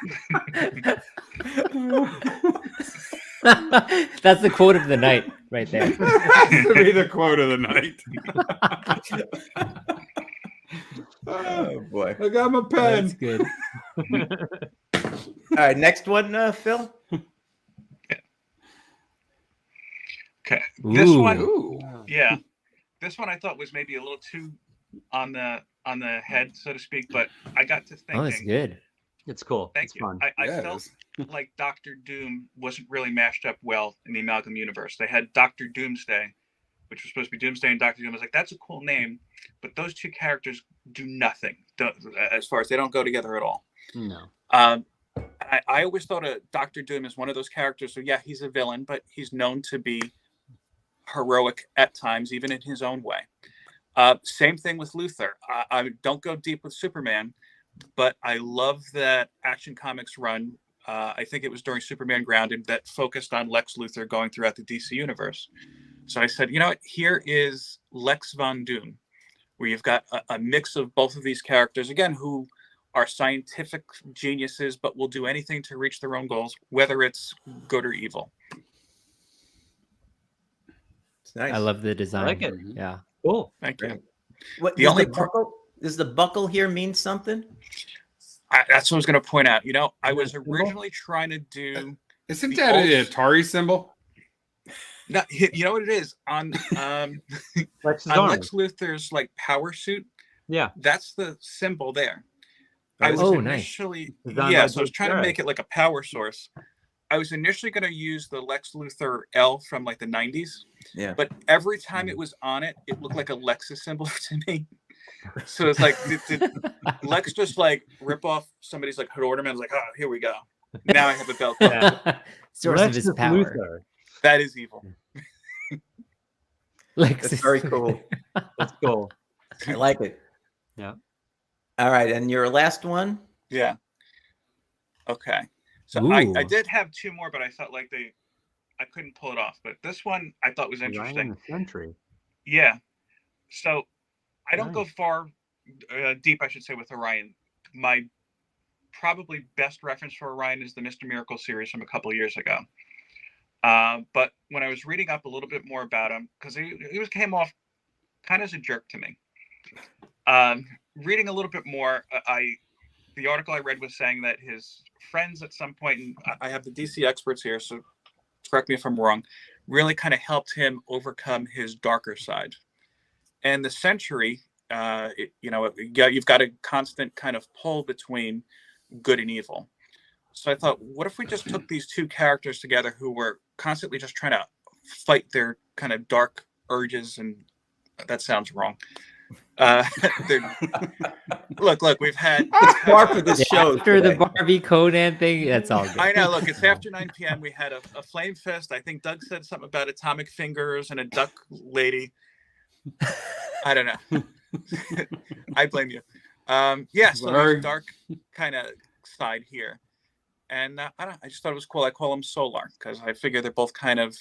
That's the quote of the night right there. Has to be the quote of the night. Oh boy. I got my pen. That's good. All right, next one, Phil. Okay. This Ooh. one, Ooh. yeah. This one I thought was maybe a little too on the head, so to speak, but I got to thinking. Oh, that's good. It's cool. Thank It's you. fun. I Yeah, it felt is. like Doctor Doom wasn't really mashed up well in the Amalgam Universe. They had Doctor Doomsday, which was supposed to be Doomsday, and Doctor Doom. I was like, that's a cool name, but those two characters do nothing as far as they don't go together at all. No. I always thought of Doctor Doom as one of those characters. So yeah, he's a villain, but he's known to be heroic at times, even in his own way. Same thing with Luthor. I don't go deep with Superman, but I love that Action Comics run. I think it was during Superman Grounded that focused on Lex Luthor going throughout the DC universe. So I said, you know what? Here is Lex Von Doom, where you've got a mix of both of these characters, again, who are scientific geniuses, but will do anything to reach their own goals, whether it's good or evil. It's nice. I love the design. I like it. Yeah. Cool. Thank you. Great. What, The does only the buckle, does the buckle here mean something? That's what I was going to point out. You know, I was symbol? originally trying to do. Isn't The that old- an Atari symbol? No, you know what it is on Lex's on arm. Lex Luthor's like power suit. Yeah. That's the symbol there. Oh, I was oh, nice. initially Designed yeah, by so I was Jake trying to Garrett. make it like a power source. I was initially going to use the Lex Luthor L from like the 90s, Yeah. but every time it was on it, it looked like a Lexus symbol to me. So it's like, did Lex just like rip off somebody's like hood ornament? I was like, oh, here we go. Now I have a belt. Yeah. Source of his Lexus power. Luthor. That is evil. Lexus. That's very cool. That's cool. I like it. Yeah. All right, and your last one? Yeah. Okay. So I Ooh. did have two more, but I felt like I couldn't pull it off. But this one I thought was Ryan interesting. the Sentry. Yeah. So I don't go Nice. far deep, I should say, with Orion. My probably best reference for Orion is the Mr. Miracle series from a couple of years ago. But when I was reading up a little bit more about him, because he came off kind of as a jerk to me. Reading a little bit more, the article I read was saying that his friends at some point, and I have the DC experts here, so correct me if I'm wrong, really kind of helped him overcome his darker side. And the Century You've got a constant kind of pull between good and evil. So I thought, what if we just took these two characters together who were constantly just trying to fight their kind of dark urges, and that sounds wrong. Look, we've had Far for this show after the today. Barbie Conan thing. That's all good. I know. Look, it's after 9 p.m. We had a flame fist. I think Doug said something about atomic fingers and a duck lady. I don't know. I blame you. Yeah, so there's a dark kind of side here. And I just thought it was cool. I call them Solar because I figure they're both kind of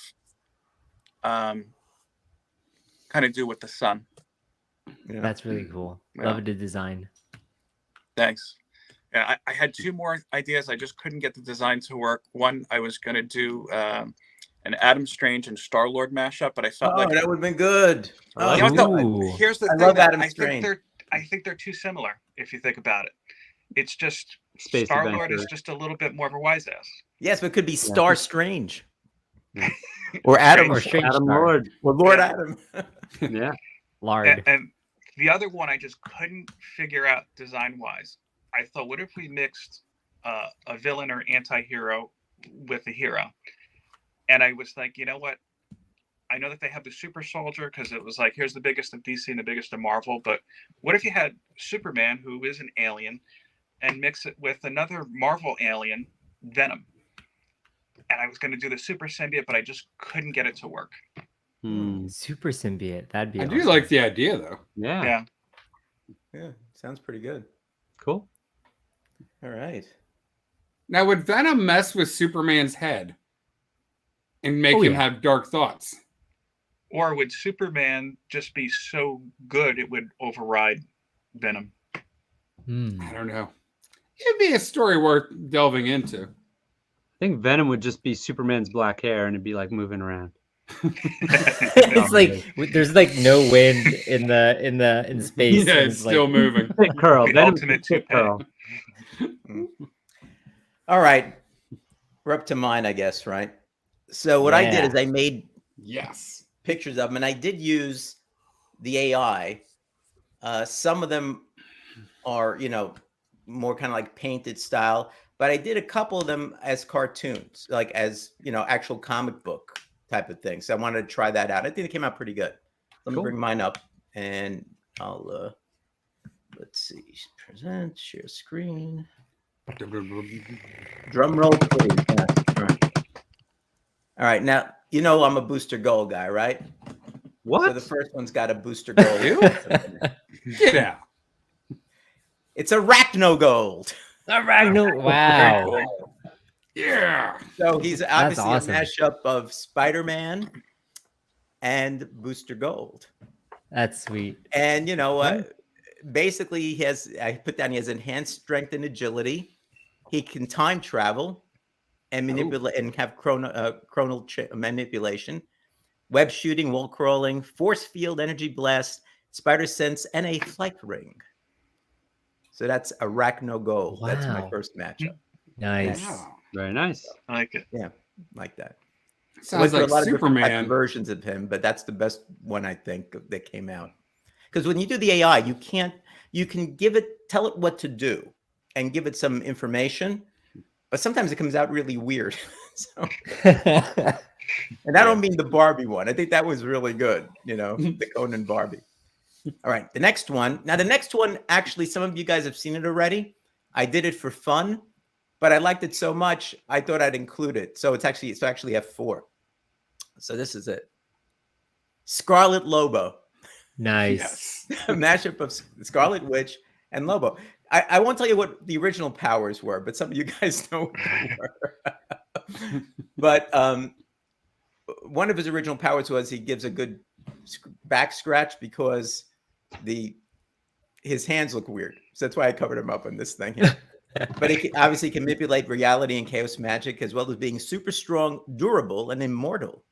do with the sun. Yeah. That's really cool. Yeah. Love the design. Thanks. Yeah, I had two more ideas. I just couldn't get the design to work. One, I was going to do an Adam Strange and Star-Lord mashup, but I felt like that would have been good. Here's the I thing. love Adam I Strange. think they're too similar if you think about it. It's just Space Star-Lord Adventure. is just a little bit more of a wise ass. Yes, but it could be Star Strange. Yeah. Or Adam. Or Strange Adam Star. Lord. Or Lord Yeah. Adam. Yeah. Lard. And the other one I just couldn't figure out design-wise. I thought, what if we mixed a villain or anti-hero with a hero? And I was like, you know what? I know that they have the super soldier because it was like, here's the biggest of DC and the biggest of Marvel. But what if you had Superman, who is an alien, and mix it with another Marvel alien, Venom? And I was going to do the super symbiote, but I just couldn't get it to work. Super symbiote. That'd be I awesome. do like the idea, though. Yeah. Yeah. Yeah, sounds pretty good. Cool. All right. Now, would Venom mess with Superman's head and make Oh, him yeah. have dark thoughts? Or would Superman just be so good it would override Venom? I don't know. It'd be a story worth delving into. I think Venom would just be Superman's black hair and it'd be like moving around. It's like there's like no wind in space. Yeah, and it's still like, moving. Pit curl. The Venom's ultimate the pit toupee. curl. All right. We're up to mine, I guess, right? So what I did Yeah. is I made Yes. pictures of them, and I did use the AI. Some of them are, more kind of like painted style, but I did a couple of them as cartoons, like as, actual comic book type of thing. So I wanted to try that out. I think it came out pretty good. Let me Cool. bring mine up and I'll, let's see, present, share screen. Drum roll, please. Yeah, sure. All right. Now, I'm a Booster Gold guy, right? What? So the first one's got a Booster Gold. Get out. It's Arachno Gold. Arachno. Wow. Yeah. So he's obviously awesome. a mashup of Spider-Man and Booster Gold. That's sweet. And basically he has enhanced strength and agility. He can time travel and manipulate and have chronal manipulation, web shooting, wall crawling, force field, energy blast, spider sense, and a flight ring. So that's Arachno Gold. That's my Wow. first matchup. Nice. Wow. Very nice. I like it. Like that. Sounds Went through like different types of Superman. versions of him, but that's the best one I think that came out. Because when you do the AI, you can tell it what to do and give it some information, but sometimes it comes out really weird. And I don't mean the Barbie one. I think that was really good, the Conan Barbie. All right, the next one. Now, the next one, actually, some of you guys have seen it already. I did it for fun, but I liked it so much, I thought I'd include it. So it's actually F4. So this is it. Scarlet Lobo. Nice. A mashup of Scarlet Witch and Lobo. I won't tell you what the original powers were, but some of you guys know what they were. But one of his original powers was he gives a good back scratch because his hands look weird. So that's why I covered him up on this thing here. But he obviously can manipulate reality and chaos magic, as well as being super strong, durable, and immortal.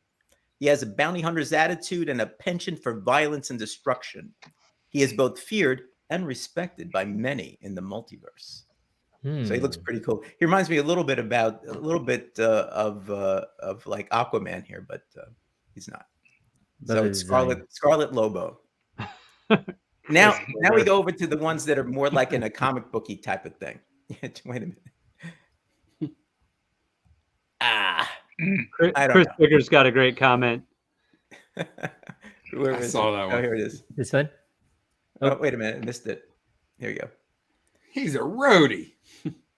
He has a bounty hunter's attitude and a penchant for violence and destruction. He is both feared and respected by many in the multiverse. So he looks pretty cool. He reminds me a little bit of like Aquaman here, but he's not. So it's Scarlet Lobo. Now we go over to the ones that are more like in a comic booky type of thing. Wait a minute. I don't Chris know. Bigger's got a great comment. Where I is saw it? that Oh, one. here it is. This one? Oh, wait a minute. I missed it. Here you go. He's a roadie.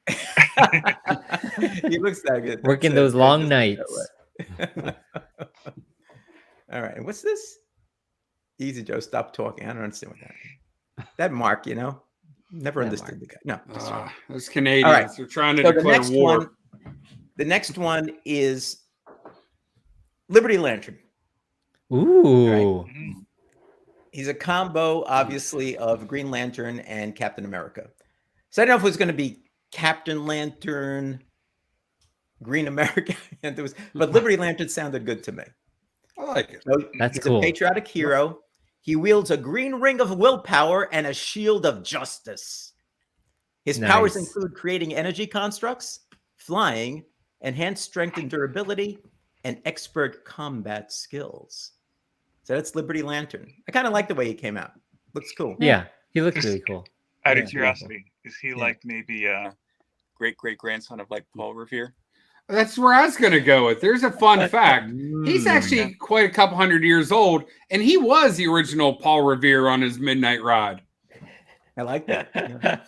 He looks that good. Working That's those it. long Just nights. that way. All right. And what's this? Easy, Joe. Stop talking. I don't understand what that is. That Mark, you know, never That understood Mark. the guy. No. just right. Those Canadians, All right. they're trying to So the declare next war. one is Liberty Lantern. Ooh. He's a combo, obviously, of Green Lantern and Captain America. So I don't know if it was going to be Captain Lantern, Green America, but Liberty Lantern sounded good to me. I like it. So That's he's cool. a patriotic hero. He wields a green ring of willpower and a shield of justice. His powers Nice. include creating energy constructs, flying, enhanced strength and durability, and expert combat skills. So that's Liberty Lantern. I kind of like the way he came out. Looks cool. Yeah, he looks really cool. Out Yeah. of curiosity, is he Yeah. like maybe a great grandson of like Paul Revere? That's where I was going to go with. There's a fun fact. He's actually quite a couple hundred years old, and he was the original Paul Revere on his Midnight Ride. I like that. Yeah.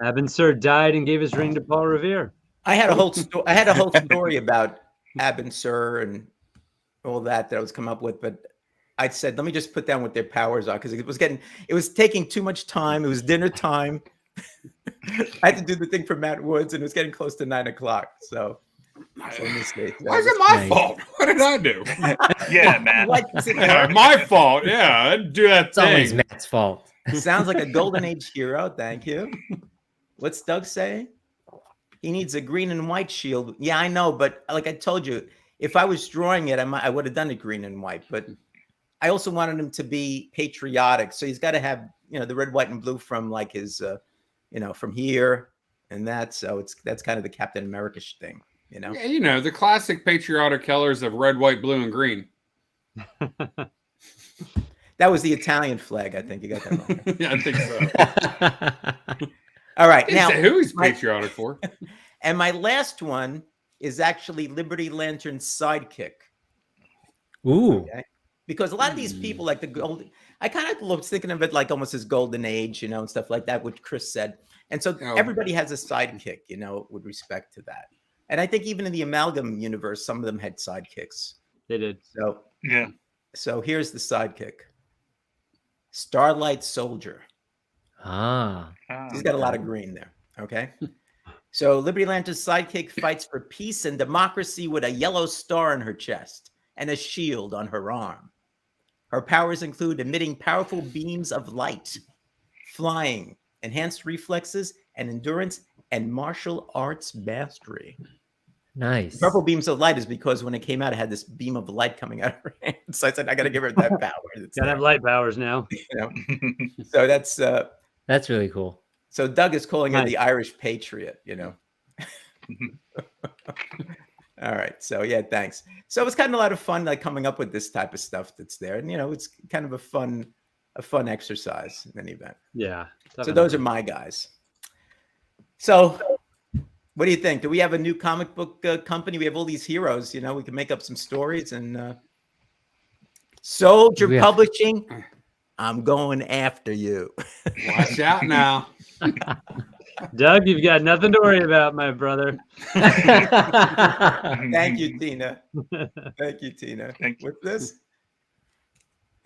Abin Sur died and gave his ring to Paul Revere. I had a whole story about Abin Sur and all that I was come up with, but I said, let me just put down what their powers are because it was taking too much time. It was dinner time. I had to do the thing for Matt Woods, and it was getting close to 9 o'clock. So let me see. Why is it my Nice. fault? What did I do? Yeah, man. My fault. Yeah, I didn't do that It's always thing. Matt's fault. Sounds like a golden age hero. Thank you. What's Doug saying? He needs a green and white shield. Yeah, I know, but like I told you, if I was drawing it, I would have done it green and white. But I also wanted him to be patriotic, so he's got to have the red, white, and blue from like his from here and that. So that's kind of the Captain America-ish thing, Yeah, the classic patriotic colors of red, white, blue, and green. That was the Italian flag, I think. You got that wrong. Yeah, I think so. All right, Didn't now say who he's patriotic for. and my last one is actually Liberty Lantern's sidekick. Ooh. Okay? Because a lot of these people, like the golden, I kind of was thinking of it like almost his golden age, and stuff like that, which Chris said. And so Oh. everybody has a sidekick, with respect to that. And I think even in the Amalgam universe, some of them had sidekicks. They did. Yeah. So here's the sidekick. Starlight Soldier. Ah. He's got a lot of green there. Okay. So Liberty Lantern's sidekick fights for peace and democracy with a yellow star on her chest and a shield on her arm. Her powers include emitting powerful beams of light, flying, enhanced reflexes and endurance, and martial arts mastery. Nice. Purple beams of light is because when it came out, it had this beam of light coming out of her hand. So I said, I got to give her that power. Gotta have light powers now. So that's really cool. so Doug is calling her Nice. the Irish Patriot, All right. So yeah, thanks. So it's kind of a lot of fun, like coming up with this type of stuff that's there. And it's kind of a fun exercise in any event. Yeah. So those are my guys. So what do you think? Do we have a new comic book company? We have all these heroes, we can make up some stories and Soldier Yeah. Publishing. I'm going after you. Watch out now. Doug, you've got nothing to worry about, my brother. Thank you, Tina. Thank you, Tina. Thank you. What's this?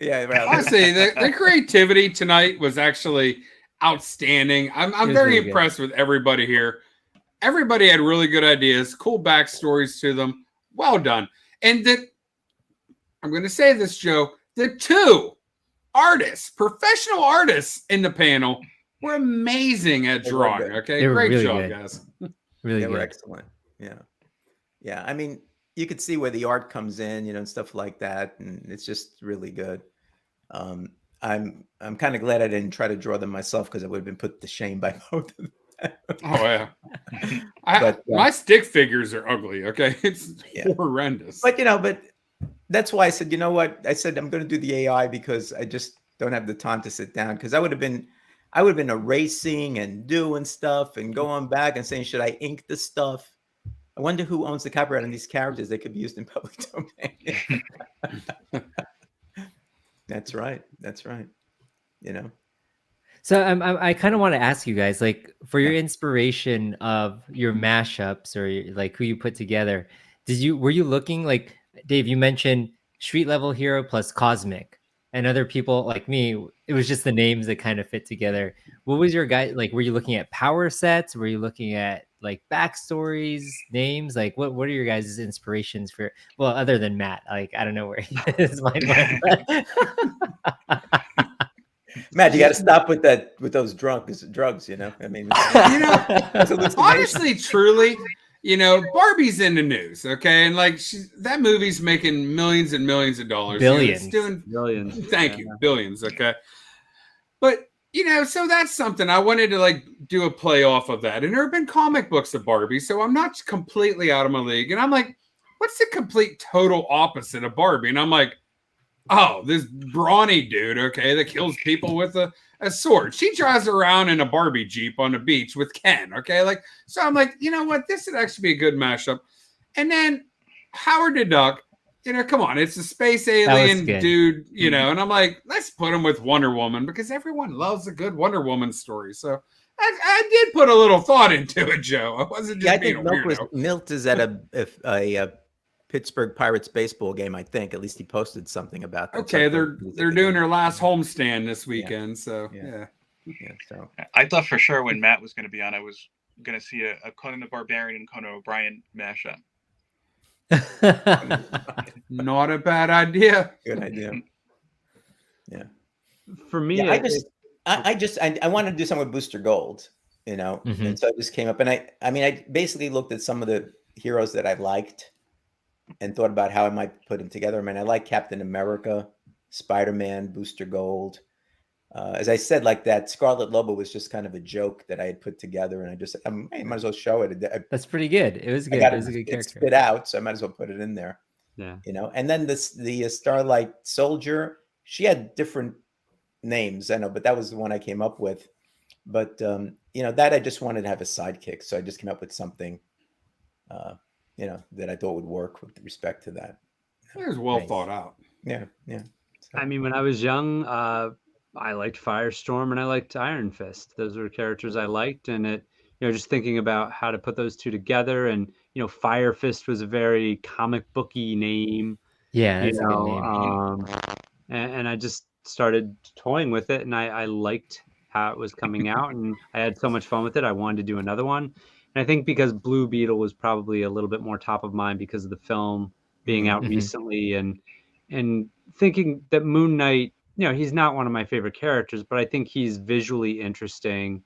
Yeah, well, Honestly, the creativity tonight was actually outstanding. I'm It was very really good. impressed with everybody here. Everybody had really good ideas, cool backstories to them. Well done. And I'm going to say this, Joe, the two artists, professional artists in the panel were amazing at They were drawing. good. Okay, They were great really job, good. guys. Really they were good. excellent. Yeah. I mean, you could see where the art comes in, and stuff like that, and it's just really good. I'm kind of glad I didn't try to draw them myself because I would have been put to shame by both of them. Oh yeah, But, my stick figures are ugly. Okay, it's Yeah. horrendous. But but that's why I said, you know what? I said I'm going to do the AI because don't have the time to sit down because I would have been erasing and doing stuff and going back and saying, should I ink the stuff? I wonder who owns the copyright on these characters that could be used in public domain. That's right. That's right. You know. So I kind of want to ask you guys, like, for your inspiration of your mashups or like who you put together, were you looking, like Dave, you mentioned street level hero plus cosmic, and other people like me, it was just the names that kind of fit together. What was your guy like? Were you looking at power sets? Were you looking at like backstories, names? Like what are your guys' inspirations for? Well, other than Matt, like I don't know where his mind went. Matt, you got to stop with those drugs, you know. I mean, You know, honestly, truly, you know, Barbie's in the news, okay, and like that movie's making millions and millions of dollars, billions, it's doing billions. Thank you, billions, okay. But you know, so that's something I wanted to like do a play off of that, and there have been comic books of Barbie, so I'm not completely out of my league, and I'm like, what's the complete total opposite of Barbie? And I'm like, oh, this brawny dude, okay, that kills people with a sword. She drives around in a Barbie Jeep on the beach with Ken, okay? Like, so I'm like, you know what? This would actually be a good mashup. And then Howard the Duck, you know, come on, it's a space alien dude, you know, and I'm like, let's put him with Wonder Woman because everyone loves a good Wonder Woman story. So I did put a little thought into it, Joe. I wasn't just being a weirdo. Milt is at a Pittsburgh Pirates baseball game, I think. At least he posted something about that. Okay, they're doing their last homestand this weekend, so yeah. So I thought for sure when Matt was going to be on, I was going to see a Conan the Barbarian and Conan O'Brien mashup. Not a bad idea. Good idea. Yeah. For me, I wanted to do something with Booster Gold, you know, and so it just came up. And I basically looked at some of the heroes that I liked and thought about how I might put them together. I mean, I like Captain America, Spider-Man, Booster Gold. As I said, like that Scarlet Lobo was just kind of a joke that I had put together, and I might as well show it. That's pretty good. It was good. It was a good character. Spit out, so I might as well put it in there. Yeah, you know. And then the Starlight Soldier, she had different names, I know, but that was the one I came up with. But you know, that I just wanted to have a sidekick, so I just came up with something, you know, that I thought would work with respect to that. It was well thought out. Yeah, yeah. So. I mean, when I was young, I liked Firestorm and I liked Iron Fist. Those were characters I liked, and it, you know, just thinking about how to put those two together, and you know, Fire Fist was a very comic booky name. Yeah, that's a good name. And I just started toying with it, and I liked how it was coming out, and I had so much fun with it. I wanted to do another one. And I think because Blue Beetle was probably a little bit more top of mind because of the film being out recently, and thinking that Moon Knight, you know, he's not one of my favorite characters, but I think he's visually interesting.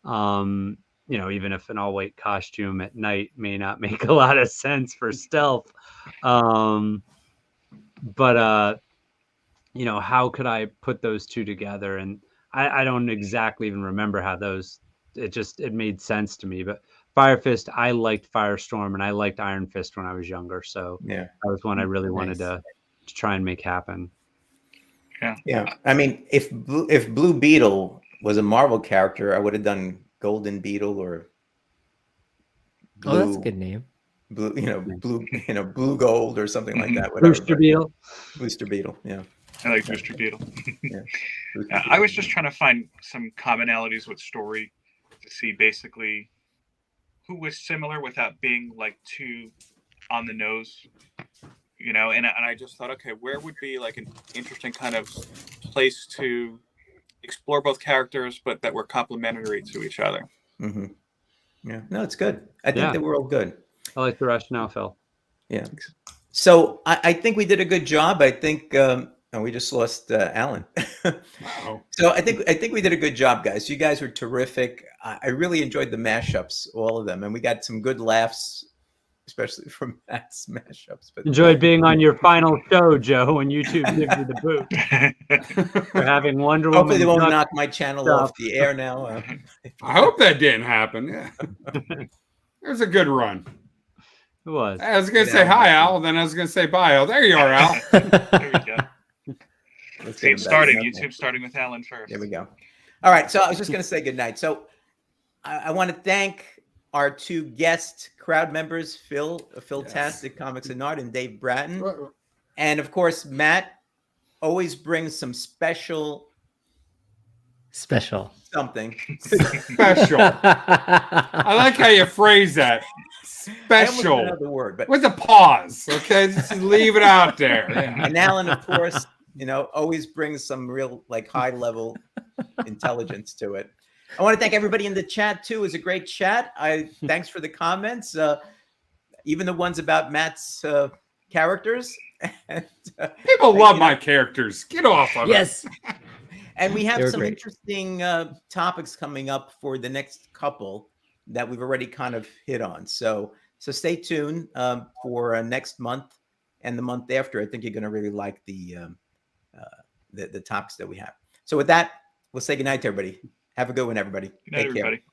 You know, even if an all-white costume at night may not make a lot of sense for stealth. But you know, how could I put those two together? And I don't exactly even remember how it made sense to me. But Fire Fist, I liked Firestorm and I liked Iron Fist when I was younger. So yeah, that was one I really wanted to try and make happen. Yeah. I mean, if Blue Beetle was a Marvel character, I would have done Golden Beetle or Blue, that's a good name. Blue Gold or something like that. Whatever. Booster Beetle. Yeah. I like Booster Beetle. I was just trying to find some commonalities with story to see basically who was similar without being like too on the nose, you know, and I just thought, okay, where would be like an interesting kind of place to explore both characters, but that were complementary to each other. Mm-hmm. Yeah, no, it's good. I think that we're all good. I like the rationale, Phil. Yeah. So I think we did a good job. I think we just lost Alan. Wow. So I think we did a good job, guys. You guys were terrific. I really enjoyed the mashups, all of them, and we got some good laughs, especially from Matt's mashups. But enjoyed being on your final show, Joe, when YouTube gives you the boot. We're having Wonder Woman. Hopefully they won't knock my channel off the air now. I hope that didn't happen. Yeah. It was a good run. It was. I was going to say hi, Al. Then I was going to say bye, Al. There you are, Al. There you go. Let's See, get it's him back. starting. Okay. YouTube's starting with Alan first. There we go. All right. So I was just going to say goodnight. So I want to thank our two guest crowd members, Phil, Philtastic Comics and Art, and Dave Bratton. And of course, Matt always brings some special something. Special. I like how you phrase that. I almost Special. don't know the word, but With a pause, okay? Just leave it out there. Yeah. and Alan, of course, always brings some real high level intelligence to it. I want to thank everybody in the chat too. It was a great chat. Thanks for the comments, even the ones about Matt's characters. And, People love my characters. Get off of Yes. And we They have were some great. interesting topics coming up for the next couple that we've already kind of hit on. So stay tuned for next month and the month after. I think you're going to really like the topics that we have. So with that, we'll say goodnight to everybody. Have a good one, everybody. Good night, everybody.